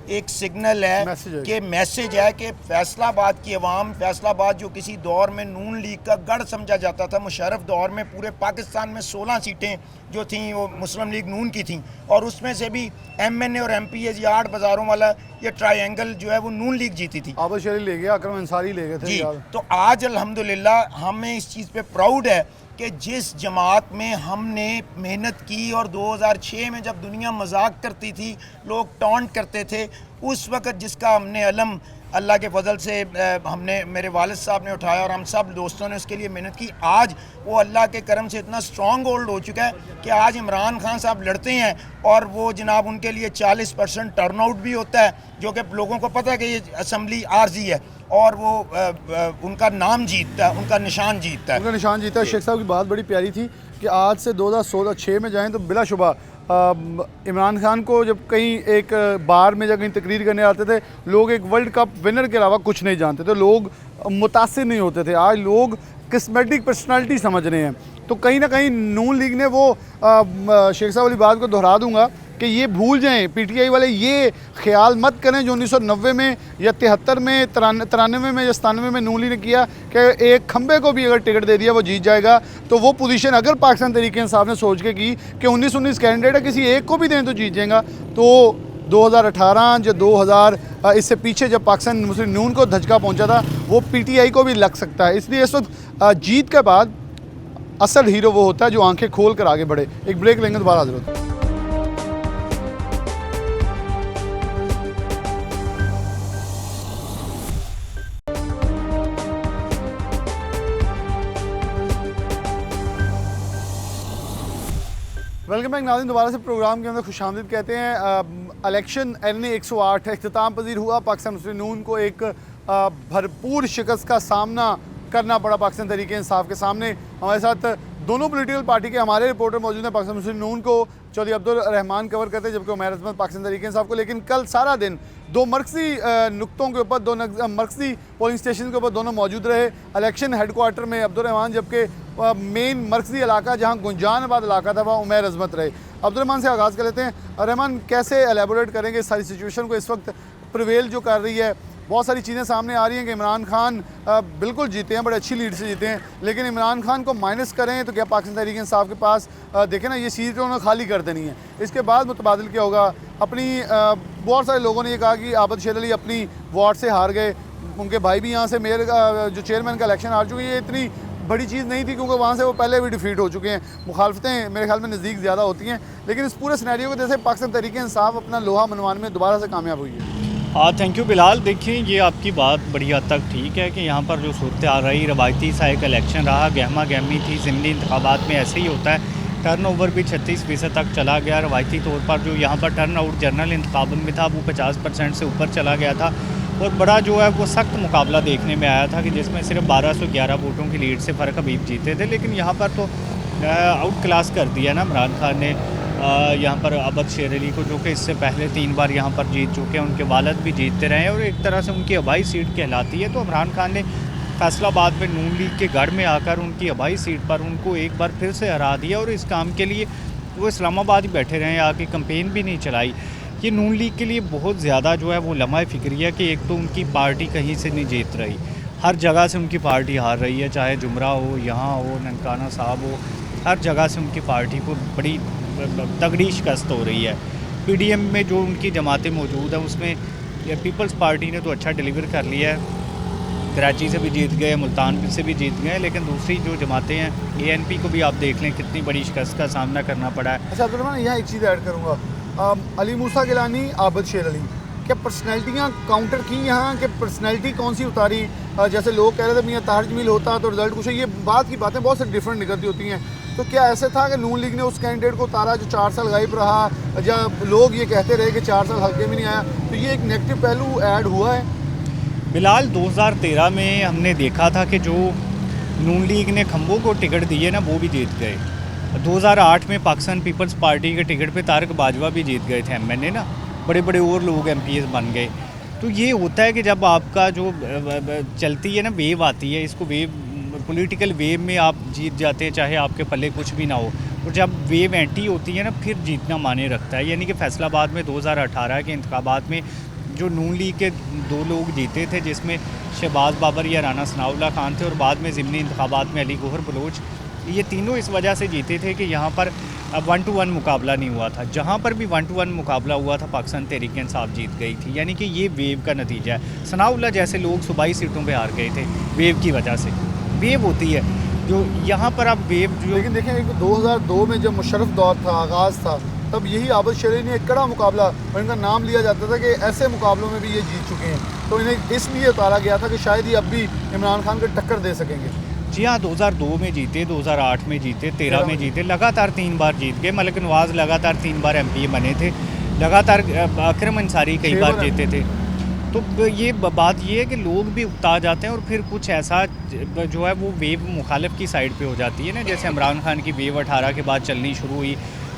एक सिग्नल है कि मैसेज है कि फैसलाबाद की अवाम, फैसलाबाद जो किसी दौर में नून लीग का गढ़ समझा जाता था, मुशर्रफ दौर में पूरे पाकिस्तान में 16 सीटें जो थीं वो मुस्लिम लीग नून की थीं, और उसमें से भी MNA और MPA, 8 बाज़ारों वाला ये ट्रायंगल जो है वो नून लीग जीती थी। आबद शरीफ ले गया, अकरम अंसारी ले गए थे जी। तो आज अल्हम्दुलिल्लाह हमें इस चीज़ पे प्राउड है कि जिस जमात में हमने मेहनत की और 2006 में जब दुनिया मजाक करती थी, लोग टॉन्ट करते थे, उस वक़्त जिसका हमने अलम अल्लाह के फजल से हमने, मेरे वालिद साहब ने उठाया और हम सब दोस्तों ने उसके लिए मेहनत की, आज वो अल्लाह के करम से इतना स्ट्रॉन्ग होल्ड हो चुका है कि आज इमरान खान साहब लड़ते हैं और वो जनाब उनके लिए 40% टर्नआउट भी होता है, जो कि लोगों को पता है कि ये असम्बली आर्जी है, और वो उनका नाम जीतता है, उनका निशान जीतता है। उनका निशान जीता है। शेख साहब की बात बड़ी प्यारी थी कि आज से 2016-6 में जाएं तो बिलाशुबा इमरान खान को जब कहीं एक बार में जब कहीं तकरीर करने आते थे, लोग एक वर्ल्ड कप विनर के अलावा कुछ नहीं जानते थे, लोग मुतासिर नहीं होते थे। आज लोग किस्मेटिक पर्सनालिटी समझ रहे हैं। तो कहीं ना कहीं नून लीग ने वो शेख साहब वाली बात को दोहरा दूंगा कि ये भूल जाएं, पीटीआई वाले ये ख्याल मत करें जो 1990 में या 73 में 93 में या 97 में नून लीग ने किया कि एक खंबे को भी अगर टिकट दे दिया वो जीत जाएगा। तो वो पोजीशन अगर पाकिस्तान तहरीक इंसाफ ने सोच के की कि 19-19 कैंडिडेट है, किसी एक को भी दें तो जीत जाएगा, तो 2018 या 2000 इससे पीछे जब पाकिस्तान मुस्लिम नून को धचका पहुंचा था, वो पीटीआई को भी लग सकता है। इसलिए इस वक्त जीत के बाद असल हीरो वो होता है जो आंखें खोल कर आगे बढ़े। एक ब्रेक लेंगे, दोबारा हाजिर होता है। वेलकम बैक नाज़रीन, दोबारा से प्रोग्राम के अंदर खुशामदीद कहते हैं। इलेक्शन NA 108 इख्तिताम पजीर हुआ। पाकिस्तान मुस्लिम नून को एक भरपूर शिकस्त का सामना करना पड़ा पाकिस्तान तहरीक इंसाफ के सामने। हमारे साथ दोनों पॉलिटिकल पार्टी के हमारे रिपोर्टर मौजूद हैं। पाकिस्तान मुस्लिम नून को चौधरी अब्दुल रहमान कवर करते हैं, जबकि उमैर अजमत पाकिस्तान तहरीक इंसाफ को। लेकिन कल सारा दिन दो मरकजी नुक्तों के ऊपर, दो मरकजी पोलिंग स्टेशन के ऊपर दोनों मौजूद रहे। इलेक्शन हेडक्वार्टर में अब्दुल रहमान, जबकि मेन मरकजी इलाका जहाँ गुंजानाबाद इलाका था वहाँ उमैर अजमत रहे। अब्दुल रहमान से आगाज़ कर लेते हैं। रहमान, कैसे एलेबोरेट करेंगे सारी सिचुएशन को? इस वक्त प्रिवेल जो कर रही है, बहुत सारी चीज़ें सामने आ रही हैं कि इमरान खान बिल्कुल जीते हैं, बड़े अच्छी लीड से जीते हैं, लेकिन इमरान खान को माइनस करें तो क्या पाकिस्तान तहरीक इंसाफ के पास देखें ना, ये सीट उन्होंने खाली कर देनी है। इसके बाद मुतबादिल क्या होगा? अपनी बहुत सारे लोगों ने ये कहा कि आबद शेर अली अपनी वार्ड से हार गए, उनके भाई भी यहाँ से मेयर जो चेयरमैन का इलेक्शन हार चुके हैं। ये इतनी बड़ी चीज़ नहीं थी क्योंकि वहाँ से वो पहले भी डिफीट हो चुके हैं। मुखालफतें मेरे ख्याल में नज़दीक ज़्यादा होती हैं, लेकिन इस पूरे सिनेरियो को जैसे पाकिस्तान तहरीक इंसाफ अपना लोहा मनवाने में दोबारा से कामयाब हुई है। हाँ, थैंक यू बिलाल। देखिए, ये आपकी बात बड़ी हद तक ठीक है कि यहाँ पर जो सूरत आ रही, रवायती सा एक इलेक्शन रहा, गहमा गहमी थी। ज़िमनी इंतखाबात में ऐसे ही होता है, टर्न ओवर भी 36% तक चला गया। रवायती तौर पर जो यहाँ पर टर्न आउट जनरल इंतखाबात में था वो 50% से ऊपर चला गया था, और बड़ा जो है वो सख्त मुकाबला देखने में आया था कि जिसमें सिर्फ 1211 वोटों की लीड से फ़र्क हबीब जीते थे। लेकिन यहाँ पर तो आउट क्लास कर दिया ना इमरान खान ने यहाँ पर अबद शेर अली को, जो कि इससे पहले 3 बार यहाँ पर जीत चुके हैं। उनके वालिद भी जीतते रहे और एक तरह से उनकी आबाई सीट कहलाती है। तो इमरान खान ने फैसलाबाद में नून लीग के गढ़ में आकर उनकी आबाई सीट पर उनको एक बार फिर से हरा दिया, और इस काम के लिए वो इस्लामाबाद ही बैठे रहे, आके कंपेन भी नहीं चलाई। ये नून लीग के लिए बहुत ज़्यादा जो है वो लम्हा फ़िक्रिया कि एक तो उनकी पार्टी कहीं से नहीं जीत रही, हर जगह से उनकी पार्टी हार रही है, चाहे जुमरा हो, यहाँ हो, ननकाना साहब हो, हर जगह से उनकी पार्टी को बड़ी तगड़ी शिकस्त हो रही है। PDM में जो उनकी जमातें मौजूद हैं उसमें पीपल्स पार्टी ने तो अच्छा डिलीवर कर लिया है, कराची से भी जीत गए, मुल्तान से भी जीत गए, लेकिन दूसरी जो जमातें हैं ANP को भी आप देख लें कितनी बड़ी शिकस्त का सामना करना पड़ा है। अच्छा अब्दुल रहमान, यहाँ एक चीज़ ऐड करूँगा, अली मूसा गिलानी, आबद शेर अली, क्या पर्सनैलिटियाँ काउंटर की यहाँ कि पर्सनैलिटी कौन सी उतारी? जैसे लोग कह रहे थे मियाँ ताहिर जमील होता तो रिजल्ट कुछ, ये बात की बातें बहुत से डिफरेंट निकलती होती हैं। तो क्या ऐसे था कि नून लीग ने उस कैंडिडेट को उतारा जो 4 साल गायब रहा, जब लोग ये कहते रहे कि 4 साल हल्के में नहीं आया, तो ये एक नेगेटिव पहलू ऐड हुआ है? बिलाल, 2013 में हमने देखा था कि जो नून लीग ने खम्बों को टिकट दिए ना, वो भी जीत गए। 2008 में पाकिस्तान पीपल्स पार्टी के टिकट पे तारक बाजवा भी जीत गए थे MNA ना, बड़े बड़े और लोग MPs बन गए। तो ये होता है कि जब आपका जो चलती है ना वेव आती है, इसको वेव, पॉलिटिकल वेव में आप जीत जाते हैं चाहे आपके पल्ले कुछ भी ना हो, और जब वेव एंटी होती है ना फिर जीतना माने रखता है। यानी कि फैसलाबाद में 2018 के इंतखाबात में जो नून लीग के 2 लोग जीते थे, जिसमें शहबाज बाबर या राना सनाउल्लाह खान थे, और बाद में ज़िमनी इंतखाबात में अली गौहर बलोच, ये तीनों इस वजह से जीते थे कि यहाँ पर 1-to-1 मुकाबला नहीं हुआ था। जहाँ पर भी 1-to-1 मुकाबला हुआ था पाकिस्तान तहरीक इंसाफ जीत गई थी। यानी कि ये वेव का नतीजा है। सनाउल्लाह जैसे लोग सूबाई सीटों पे हार गए थे वेव की वजह से, वेव होती है जो यहाँ पर अब वेव जो। लेकिन देखें, एक 2002 में जब मुशर्रफ दौर था, आगाज़ था, तब यही आबद शेर अली ने एक कड़ा मुकाबला, और इनका नाम लिया जाता था कि ऐसे मुकाबलों में भी ये जीत चुके हैं, तो इन्हें इसलिए उतारा गया था कि शायद ये अब भी इमरान खान को टक्कर दे सकेंगे। जी हाँ, 2002 में जीते, 2008 में जीते, 13 में जीते, लगातार 3 बार जीत गए। मलिक नवाज़ लगातार 3 बार MP बने थे, लगातार अकरम अंसारी कई बार जीते थे। तो ये बात ये है कि लोग भी उकता जाते हैं और फिर कुछ ऐसा जो है वो वेव मुखालिफ की साइड पे हो जाती है ना, जैसे इमरान खान की वेव 18 के बाद चलनी शुरू हुई,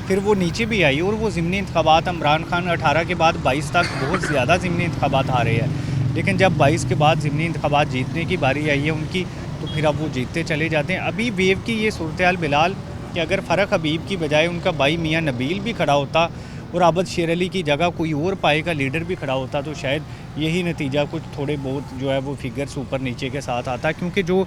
फिर वो नीचे भी आई और वो ज़िमनी इंतखाबात इमरान खान 18 के बाद 22 तक बहुत ज़्यादा ज़िमनी इंतखाबात आ रहे हैं, लेकिन जब 22 के बाद ज़िमनी इंतखाबात जीतने की बारी आई है उनकी, तो फिर अब वो जीतते चले जाते हैं। अभी वेव की ये सूरत हाल बिलाल कि अगर फ़र्क हबीब की बजाय उनका भाई मियाँ नबील भी खड़ा होता और आबद शेर अली की जगह कोई और पाए का लीडर भी खड़ा होता, तो शायद यही नतीजा कुछ थोड़े बहुत जो है वो फिगर्स ऊपर नीचे के साथ आता, क्योंकि जो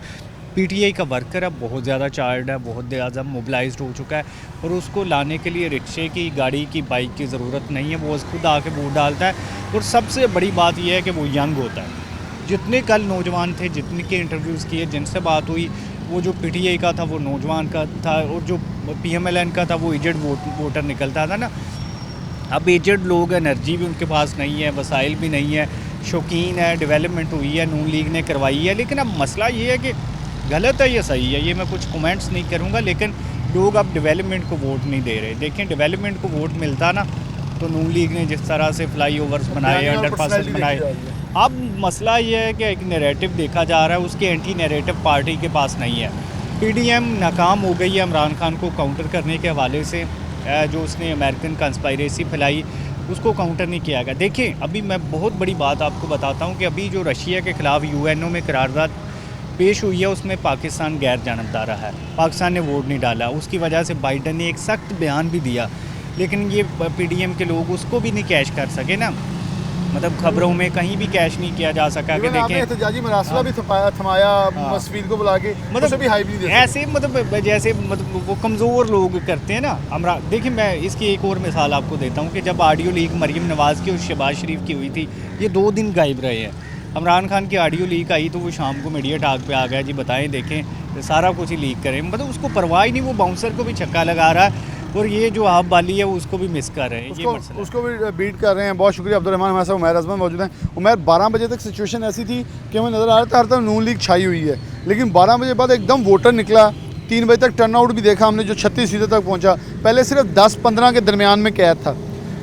पीटीआई का वर्कर है बहुत ज़्यादा चार्ज है, बहुत ज़्यादा मोबिलाइज्ड हो चुका है और उसको लाने के लिए रिक्शे की, गाड़ी की, बाइक की ज़रूरत नहीं है, वो खुद आके वोट डालता है। और सबसे बड़ी बात यह है कि वो यंग होता है। जितने कल नौजवान थे, जितने के इंटरव्यूज़ किए, जिनसे बात हुई, वो जो पीटीआई का था वो नौजवान का था और जो पीएमएलएन का था वो एजेड वोटर निकलता था ना। अब एजेड लोग, एनर्जी भी उनके पास नहीं है, वसाइल भी नहीं है, शौकीन है, डेवलपमेंट हुई है, नून लीग ने करवाई है, लेकिन अब मसला ये है कि गलत है या सही है, ये मैं कुछ कमेंट्स नहीं करूँगा, लेकिन लोग अब डेवलपमेंट को वोट नहीं दे रहे। देखें, डेवलपमेंट को वोट मिलता ना तो नून लीग ने जिस तरह से फ्लाई ओवर्स बनाए, अंडरपासेस बनाए, अब मसला ये है कि एक नैरेटिव देखा जा रहा है, उसके एंटी नैरेटिव पार्टी के पास नहीं है। पीडीएम नाकाम हो गई है इमरान खान को काउंटर करने के हवाले से, जो उसने अमेरिकन कंस्पायरेसी फैलाई उसको काउंटर नहीं किया गया। देखिए, अभी मैं बहुत बड़ी बात आपको बताता हूँ कि अभी जो रशिया के ख़िलाफ़ यूएनओ में करारदाद पेश हुई है उसमें पाकिस्तान गैर जानबदार रहा है, पाकिस्तान ने वोट नहीं डाला, उसकी वजह से बाइडन ने एक सख्त बयान भी दिया, लेकिन ये पीडीएम के लोग उसको भी नहीं कैश कर सके ना, मतलब खबरों में कहीं भी कैश नहीं किया जा सका कि देखें एहतजाजी मरासला भी थमाया मसफीद को बुला के, मतलब भी हाइप नहीं दे ऐसे, मतलब जैसे मतलब वो कमज़ोर लोग करते हैं ना। देखिए, मैं इसकी एक और मिसाल आपको देता हूँ कि जब ऑडियो लीक मरीम नवाज़ की और शहबाज शरीफ की हुई थी, ये 2 दिन गायब रहे हैं। इमरान खान की ऑडियो लीक आई तो वो शाम को मीडिया टॉक पे आ गया, जी बताएं, देखें, सारा कुछ ही लीक करें, मतलब उसको परवाह ही नहीं, वो बाउंसर को भी छक्का लगा रहा है और ये जो आप बाली है वो उसको भी मिस कर रहे हैं, उसको भी बीट कर रहे हैं। बहुत शुक्रिया अब्दुर्रहमान, हमारे साथ उमैर अजमल मौजूद हैं। उमैर, 12 बजे तक सिचुएशन ऐसी थी कि हमें नज़र आ रहा था हर तरफ नून लीग छाई हुई है, लेकिन 12 बजे बाद एकदम वोटर निकला। 3 बजे तक टर्नआउट भी देखा हमने, जो 36% तक पहुँचा। पहले सिर्फ 10-15 के दरमियान में कैद था।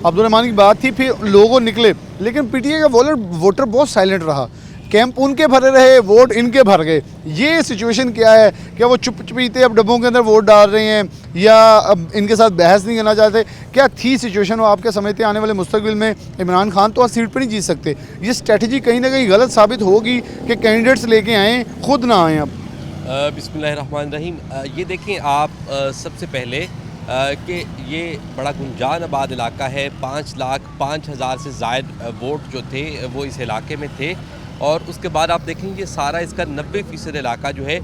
अब्दुर्रहमान की बात थी, फिर लोगों निकले, लेकिन पीटीआई का वोटर बहुत साइलेंट रहा। कैंप उनके भरे रहे, वोट इनके भर गए। ये सिचुएशन क्या है? क्या वो चुप-चुपीते अब डब्बों के अंदर वोट डाल रहे हैं या अब इनके साथ बहस नहीं करना चाहते? क्या थी सिचुएशन? वो आपके समझते आने वाले मुस्तकबिल में इमरान खान तो आज सीट पर नहीं जीत सकते, ये स्ट्रेटजी कहीं ना कहीं गलत साबित होगी कि कैंडिडेट्स लेके आएँ, खुद ना आएँ? अब बिस्मिल्लाहिर्रहमानिर्रहीम, ये देखें आप, सबसे पहले कि ये बड़ा गुंजान आबाद इलाका है, 5,05,000 से ज़ायद वोट जो थे वो इस इलाके में थे, और उसके बाद आप देखेंगे सारा इसका 90% इलाका जो है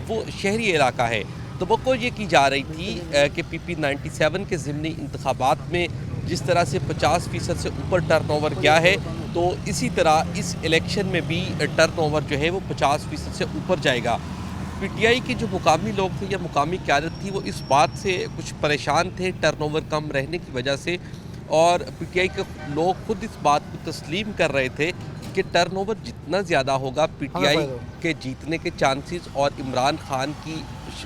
वो शहरी इलाका है। तो वो ये की जा रही थी कि PP-97 के ज़िमनी इंतखाबात में जिस तरह से 50% से ऊपर टर्नओवर गया है, तो इसी तरह इस इलेक्शन में भी टर्नओवर जो है वो 50% से ऊपर जाएगा। पीटीआई के जो मुकामी लोग थे या मुकामी क़यादत थी वो इस बात से कुछ परेशान थे टर्नओवर कम रहने की वजह से, और पीटीआई के लोग खुद इस बात को तस्लीम कर रहे थे कि टर्नओवर जितना ज़्यादा होगा पीटीआई के जीतने के चांसेस और इमरान खान की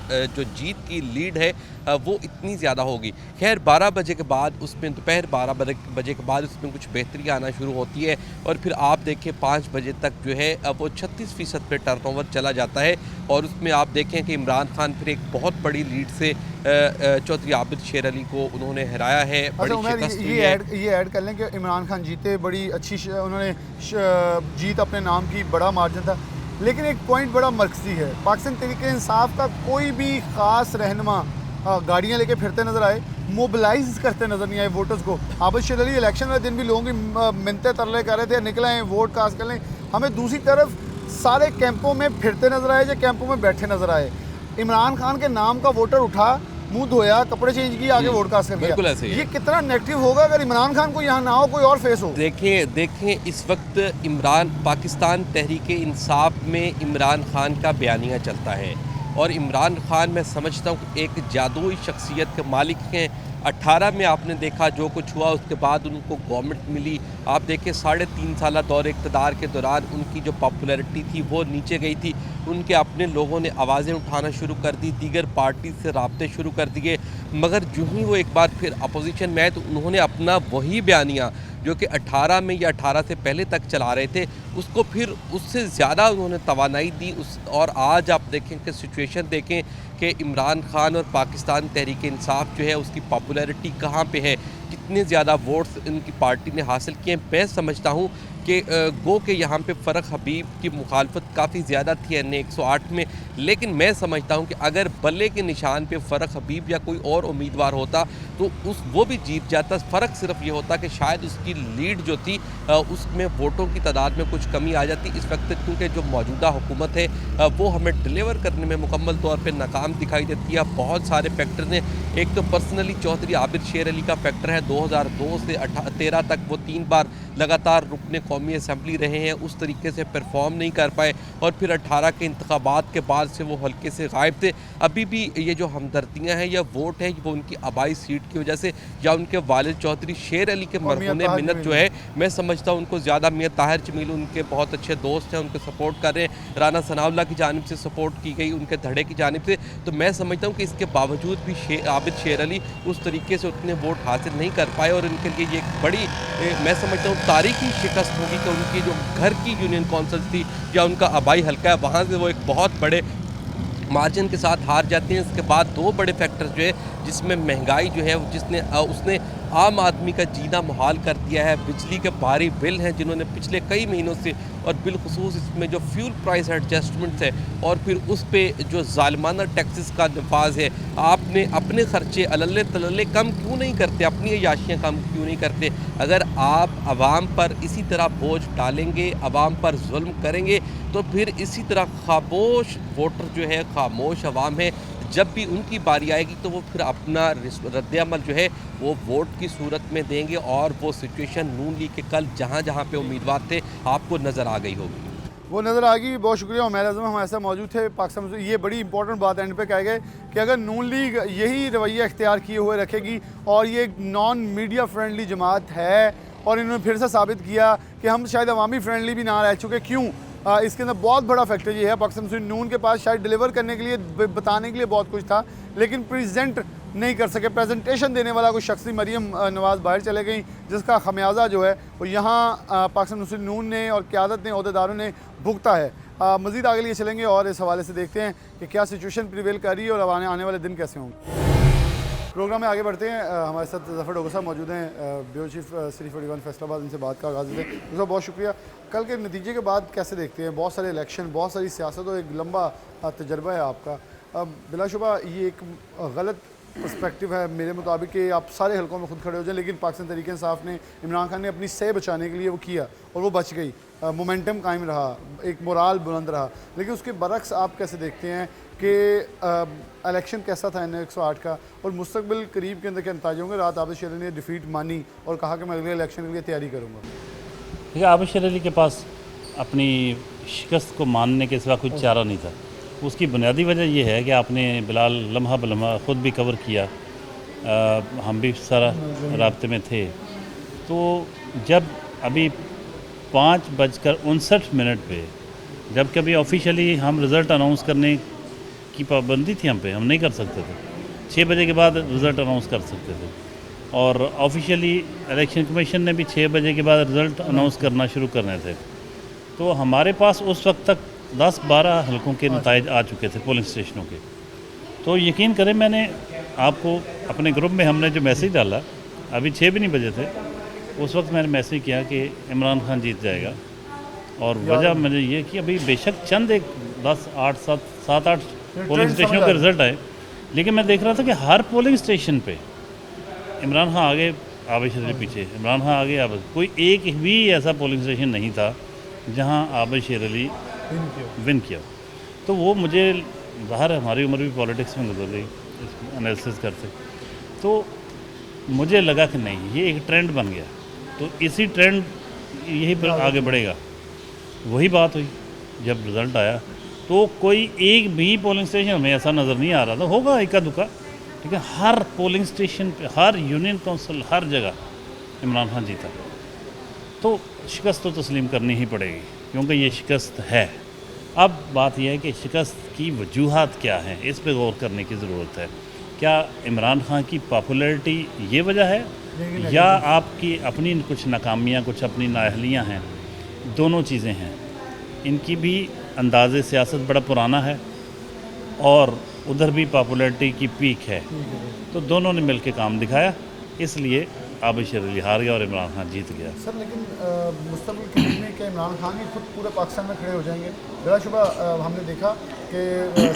जो जीत की लीड है वो इतनी ज़्यादा होगी। खैर 12 बजे के बाद उसमें, दोपहर 12 बजे के बाद उसमें कुछ बेहतरी आना शुरू होती है, और फिर आप देखें 5 बजे तक जो है वो 36% पे टर्नओवर चला जाता है, और उसमें आप देखें कि इमरान खान फिर एक बहुत बड़ी लीड से चौधरी आबिद शेर अली को उन्होंने हराया है। ये ऐड कर लें कि इमरान खान जीते, बड़ी अच्छी उन्होंने जीत अपने नाम की, बड़ा मार्जिन था, लेकिन एक पॉइंट बड़ा मरकज़ी है। पाकिस्तान तहरीक-ए-इंसाफ का कोई भी ख़ास रहनुमा गाड़ियाँ लेके फिरते नज़र आए, मोबिलाइज करते नज़र नहीं आए वोटर्स को। आबिद शेर अली इलेक्शन वाले दिन भी लोगों की मिन्नतें तरले कर रहे थे, निकलें वोट कास्ट कर लें। हमें दूसरी तरफ सारे कैंपों में फिरते नज़र आए या कैंपों में बैठे नज़र आए। इमरान खान के नाम का वोटर उठा, मुंह धोया, कपड़े चेंज किए, आगे वोट कास्ट कर दिया। बिल्कुल ऐसे ही ये कितना नेगेटिव होगा अगर इमरान खान को यहाँ ना हो, कोई और फेस हो? देखें इस वक्त पाकिस्तान तहरीक इंसाफ में इमरान खान का बयानिया चलता है, और इमरान खान मैं समझता हूँ एक जादुई शख्सियत के मालिक हैं। 18 में आपने देखा जो कुछ हुआ, उसके बाद उनको गवर्नमेंट मिली। आप देखें 3.5 साल दौर इक़्तिदार के दौरान उनकी जो पॉपुलैरिटी थी वो नीचे गई थी। उनके अपने लोगों ने आवाज़ें उठाना शुरू कर दी, दीगर पार्टी से राब्ते शुरू कर दिए, मगर जो ही वो एक बार फिर अपोजिशन में आए तो उन्होंने अपना वही बयानिया जो कि 18 में या 18 से पहले तक चला रहे थे, उसको फिर उससे ज़्यादा उन्होंने तवानाई दी। और आज आप देखें कि सिचुएशन देखें कि इमरान खान और पाकिस्तान तहरीक इंसाफ जो है उसकी पॉपुलैरिटी कहाँ पे है, कितने ज़्यादा वोट्स इनकी पार्टी ने हासिल किए। मैं समझता हूँ कि गो के यहाँ पे फ़र्क हबीब की मुखालफत काफ़ी ज़्यादा थी NA 108 में, लेकिन मैं समझता हूँ कि अगर बल्ले के निशान पे फ़र्क हबीब या कोई और उम्मीदवार होता तो वो भी जीत जाता। फ़र्क सिर्फ ये होता कि शायद उसकी लीड जो थी उसमें वोटों की तादाद में कुछ कमी आ जाती इस वक्त, क्योंकि जो मौजूदा हुकूमत है वो हमें डिलीवर करने में मुकम्मल तौर पर नाकाम दिखाई देती है। बहुत सारे फैक्टर ने, एक तो पर्सनली चौधरी आबिद शेर अली का फैक्टर है, 2002 से 13 तक वो 3 बार लगातार रुकने कौमी असम्बली रहे हैं, उस तरीके से परफॉर्म नहीं कर पाए और फिर 18 के इंतखाबात के बाद से वो हल्के से गायब थे। अभी भी ये जो हमदर्दियाँ हैं या वोट है वो उनकी आबाई सीट की वजह से या उनके वालिद चौधरी शेर अली के मरहूने मिन्नत जो है, मैं समझता हूँ उनको ज़्यादा मियां ताहिर जमील उनके बहुत अच्छे दोस्त हैं, उनको सपोर्ट कर रहे हैं, राना सनाउल्लाह की जानिब से सपोर्ट की गई, उनके धड़े की जानिब से। तो मैं समझता हूँ कि इसके बावजूद भी आबिद शेर अली उस तरीके से उतने वोट हासिल नहीं कर पाए और इनके लिए ये एक बड़ी, मैं समझता हूँ तारीखी शिकस्त होगी कि उनकी जो घर की यूनियन कौंसिल थी या उनका आबाई हल्का है वहाँ से वो एक बहुत बड़े मार्जिन के साथ हार जाते हैं। इसके बाद 2 बड़े फैक्टर्स जो है जिसमें महंगाई जो है उसने आम आदमी का जीना मुहाल कर दिया है। बिजली के भारी बिल हैं जिन्होंने पिछले कई महीनों से, और बिलखुसूस इसमें जो फ्यूल प्राइस एडजस्टमेंट्स है और फिर उस पे जो जालिमाना टैक्सेस का नफाज है, आपने अपने खर्चे अलल्ले तलल्ले कम क्यों नहीं करते, अपनी अयाशियाँ कम क्यों नहीं करते। अगर आप आवाम पर इसी तरह बोझ डालेंगे, आवाम पर जुल्म करेंगे, तो फिर इसी तरह खामोश वोटर जो है, खामोश आवाम है, जब भी उनकी बारी आएगी तो वो फिर अपना रद्द-ए-अमल जो है वो वोट की सूरत में देंगे और वो सिचुएशन नून लीग के कल जहाँ जहाँ पे उम्मीदवार थे आपको नज़र आ गई होगी। वो नज़र आ गई। बहुत शुक्रिया उमैर आज़म, हम ऐसा मौजूद थे पाकिस्तान में। ये बड़ी इंपॉर्टेंट बात एंड पे कह गए कि अगर नून लीग यही रवैया इख्तियार किए हुए रखेगी और ये एक नॉन मीडिया फ्रेंडली जमात है और इन्होंने फिर से साबित किया कि हम शायद अवामी फ्रेंडली भी ना रह चुके, क्यों इसके अंदर बहुत बड़ा फैक्टर ये है पाकिस्तान मुस्लिम नून के पास शायद डिलीवर करने के लिए, बताने के लिए बहुत कुछ था, लेकिन प्रेजेंट नहीं कर सके। प्रेजेंटेशन देने वाला कोई शख्सी मरीम नवाज़ बाहर चले गई, जिसका खमियाजा जो है वो यहाँ पाकिस्तान मुस्लिम नून ने और क़यादत ने, अहदेदारों ने भुगता है। मज़ीद आगे लिए चलेंगे और इस हवाले से देखते हैं कि क्या सिचुएशन प्रिवेल कर रही है और आने वाले दिन कैसे होंगे। प्रोग्राम में आगे बढ़ते हैं। हमारे साथ जफ़र डोगर साहब मौजूद हैं, ब्यूरो चीफ सिटी 41 फैसलाबाद। इनसे बात का आगाज़ है। उसका बहुत शुक्रिया। कल के नतीजे के बाद कैसे देखते हैं? बहुत सारे इलेक्शन, बहुत सारी सियासत और एक लंबा तजर्बा है आपका। बिलाशुबा ये एक गलत पर्सपेक्टिव है मेरे मुताबिक कि आप सारे हलकों में खुद खड़े हो जाएं, लेकिन पाकिस्तान तहरीक इंसाफ ने, इमरान खान ने अपनी सह बचाने के लिए वो किया और वो बच गई, मोमेंटम कायम रहा, एक मोराल बुलंद रहा। लेकिन उसके बरक्स आप कैसे देखते हैं कि इलेक्शन कैसा था NA 108 का और मुस्तकबिल करीब के अंदर क्या नतीजे होंगे? रात आबिद शेर अली ने डिफीट मानी और कहा कि मैं अगले इलेक्शन के लिए तैयारी करूँगा। देखिए, आबिद शेर अली के पास अपनी शिकस्त को मानने के सिवा कुछ चारा नहीं था। उसकी बुनियादी वजह यह है कि आपने बिलाल लम्हा बलम्हा ख़ुद भी कवर किया, हम भी सारा राब्ते में थे। तो जब अभी 5:59 पे जब कभी ऑफिशियली हम रिज़ल्ट अनाउंस करने की पाबंदी थी हम नहीं कर सकते थे, 6 बजे के बाद रिज़ल्ट अनाउंस कर सकते थे और ऑफिशियली इलेक्शन कमीशन ने भी 6 बजे के बाद रिज़ल्ट अनाउंस करना शुरू करने थे। तो हमारे पास उस वक्त तक 10-12 हलकों के नताइज आ चुके थे पोलिंग स्टेशनों के। तो यकीन करें, मैंने आपको अपने ग्रुप में हमने जो मैसेज डाला, अभी 6 भी नहीं बजे थे, उस वक्त मैंने मैसेज किया कि इमरान खान जीत जाएगा। और वजह मैंने ये कि अभी बेशक चंद एक 7-8 पोलिंग स्टेशनों के रिज़ल्ट आए, लेकिन मैं देख रहा था कि हर पोलिंग स्टेशन पे इमरान खान आगे, आबिद शेर अली पीछे, इमरान खान आगे, आबिद, कोई एक भी ऐसा पोलिंग स्टेशन नहीं था जहां आबिद शेर अली विन किया। तो वो मुझे बाहर, हमारी उम्र भी पॉलिटिक्स में गुजर गई इस एनालिसिस करते, तो मुझे लगा कि नहीं, ये एक ट्रेंड बन गया, तो इसी ट्रेंड यही पर आगे बढ़ेगा। वही बात हुई, जब रिज़ल्ट आया तो कोई एक भी पोलिंग स्टेशन हमें ऐसा नज़र नहीं आ रहा था, होगा इक्का दुक्का, ठीक है, हर पोलिंग स्टेशन पे, हर यूनियन काउंसिल, हर जगह इमरान खान जीता। तो शिकस्त तो तस्लीम करनी ही पड़ेगी, क्योंकि ये शिकस्त है। अब बात यह है कि शिकस्त की वजूहात क्या हैं, इस पे गौर करने की ज़रूरत है। क्या इमरान खान की पॉपुलैरिटी ये वजह है या आपकी अपनी कुछ नाकामियाँ, कुछ अपनी नाअहलियाँ हैं, दोनों चीज़ें हैं। इनकी भी अंदाज़े सियासत बड़ा पुराना है और उधर भी पॉपुलैरिटी की पीक है, तो दोनों ने मिलकर काम दिखाया, इसलिए आबिशर अली हार गया और इमरान खान जीत गया। सर लेकिन मुस्तक़बिल के में क्या इमरान खान ही खुद पूरे पाकिस्तान में खड़े हो जाएंगे? बिलाशुबा हमने देखा कि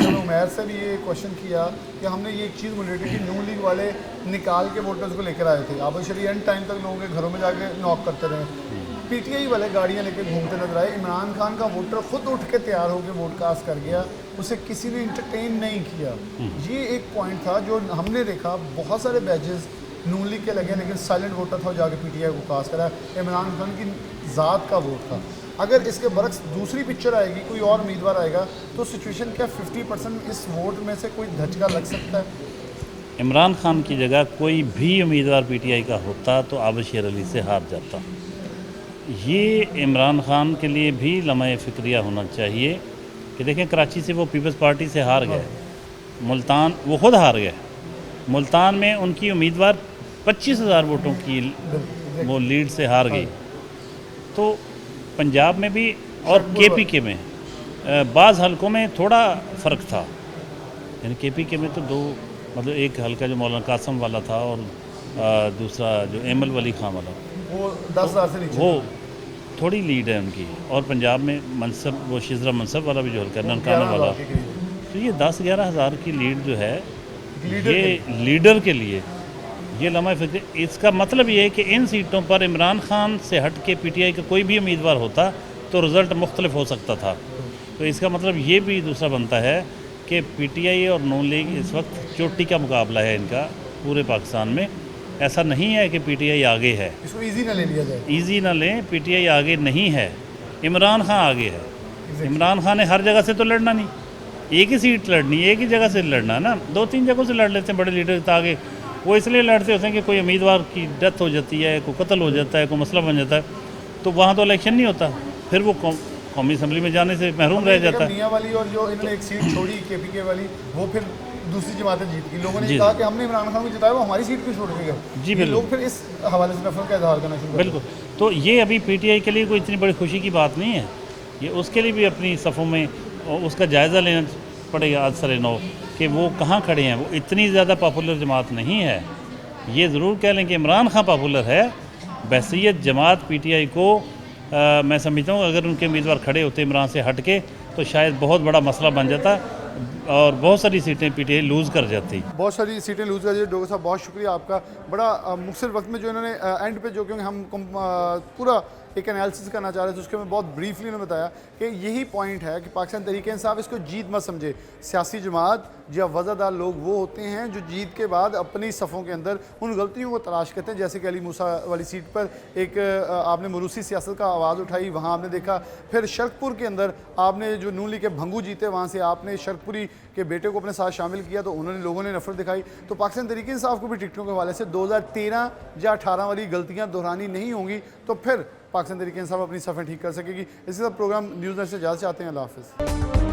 सर उमैर से भी ये क्वेश्चन किया कि हमने ये एक चीज़ बोली थी कि नून लीग वाले निकाल के वोटर्स को लेकर आए थे, आबिशर अली एंड टाइम तक लोगों के घरों में जाके नॉक करते रहे। पीटीआई वाले गाड़ियाँ लेकर घूमते नजर आए। इमरान खान का वोटर खुद उठ के तैयार होकर वोट कास्ट कर गया, उसे किसी ने इंटरटेन नहीं किया। ये एक पॉइंट था जो हमने देखा। बहुत सारे बैजेस नून लीग के लगे लेकिन साइलेंट वोटर था जाके पीटीआई को कास्ट करा। इमरान खान की ज़ात का वोट था। अगर इसके बरक्स दूसरी पिक्चर आएगी, कोई और उम्मीदवार आएगा, तो सिचुएशन क्या 50% इस वोट में से कोई धचका लग सकता है? इमरान खान की जगह कोई भी उम्मीदवार पीटीआई का होता तो आबिशर अली से हार जाता। ये इमरान खान के लिए भी लम्हे फ़िक्रिया होना चाहिए कि देखें, कराची से वो पीपल्स पार्टी से हार गए, मुल्तान वो खुद हार गए, मुल्तान में उनकी उम्मीदवार 25,000 वोटों की वो लीड से हार गई। तो पंजाब में भी और केपीके में बाज़ हलकों में थोड़ा फ़र्क था, यानी केपीके में तो दो, मतलब एक हल्का जो मौलाना कासम वाला था और दूसरा जो एमल वली खान वाला, वो 10,000 से नीचे, वो थोड़ी लीड है उनकी। और पंजाब में मनसब, वो शिजरा मनसब वाला भी जो हल्का ननकाना वाला, तो ये 10-11 हज़ार की लीड जो है ये लीडर के लिए ये लम्हा फिक्र। इसका मतलब ये है कि इन सीटों पर इमरान खान से हट के पीटीआई का कोई भी उम्मीदवार होता तो रिज़ल्ट मुख्तलिफ हो सकता था। तो इसका मतलब ये भी दूसरा बनता है कि पीटीआई और नून लीग इस वक्त चोटी का मुकाबला है इनका पूरे पाकिस्तान में। ऐसा नहीं है कि पीटीआई आगे है, इसको इजी ना ले लिया जाए, इजी ना लें। पीटीआई आगे नहीं है, इमरान खान आगे है। इमरान खान ने हर जगह से तो लड़ना नहीं, एक ही सीट लड़नी, एक ही जगह से लड़ना ना, 2-3 जगहों से लड़ लेते हैं बड़े लीडर आगे। वो इसलिए लड़ते होते हैं कि कोई उम्मीदवार की डेथ हो जाती है, कोई कत्ल हो जाता है, कोई मसला बन जाता है, तो वहाँ तो इलेक्शन नहीं होता, फिर वो कौमी असम्बली में जाने से महरूम रह जाता है। मियां वाली और जो इन्होंने एक सीट छोड़ी केपीके वाली, वो फिर दूसरी जमातें जीत गई। लोगों ने कहा कि हमने इमरान खान को जिताया, वो हमारी सीट क्यों छोड़ के गए? जी बिल्कुल, लोग फिर इस हवाले से नफरत का इजहार करना शुरू। बिल्कुल, तो ये अभी पीटीआई के लिए कोई इतनी बड़ी खुशी की बात नहीं है। ये उसके लिए भी अपनी सफ़ों में उसका जायज़ा लेना पड़ेगा आज सरे नौ कि वो कहाँ खड़े हैं। वो इतनी ज़्यादा पॉपुलर जमात नहीं है। ये ज़रूर कह लें कि इमरान खान पॉपुलर है, बहसीत जमात पीटीआई को मैं समझता हूँ अगर उनके उम्मीदवार खड़े होते इमरान से हट के तो शायद बहुत बड़ा मसला बन जाता और बहुत सारी सीटें पीटीआई लूज़ कर जाती। बहुत सारी सीटें लूज़ कर जाती। डोगर साहब बहुत शुक्रिया आपका, बड़ा मुख्तसर वक्त में जो इन्होंने एंड पे जो, क्योंकि हम पूरा एक एनालिसिस करना चाह रहे थे, उसके में बहुत ब्रीफली उन्होंने बताया कि यही पॉइंट है कि पाकिस्तान तहरीक इंसाफ इसको जीत मत समझे। सियासी जमात या वज़ादार लोग वो होते हैं जो जीत के बाद अपनी सफ़ों के अंदर उन गलतियों को तलाश करते हैं। जैसे कि अली मूसा वाली सीट पर एक आपने मरूसी सियासत का आवाज़ उठाई, वहाँ आपने देखा। फिर शर्कपुर के अंदर आपने जो नून लीग के भंगू जीते, वहाँ से आपने शर्कपुरी के बेटे को अपने साथ शामिल किया, तो उन्होंने लोगों ने नफरत दिखाई। तो पाकिस्तान तहरीक इंसाफ को भी टिकटों के हवाले से 2013 या 18 वाली गलतियाँ दोहरानी नहीं होंगी, तो फिर पाकिस्तान तहरीक इंसाफ अपनी सफ़ें ठीक कर सकेगी। इसी तरह प्रोग्राम न्यूज़ नेट से इजाज़त चाहते हैं। अल्लाह हाफ़िज़।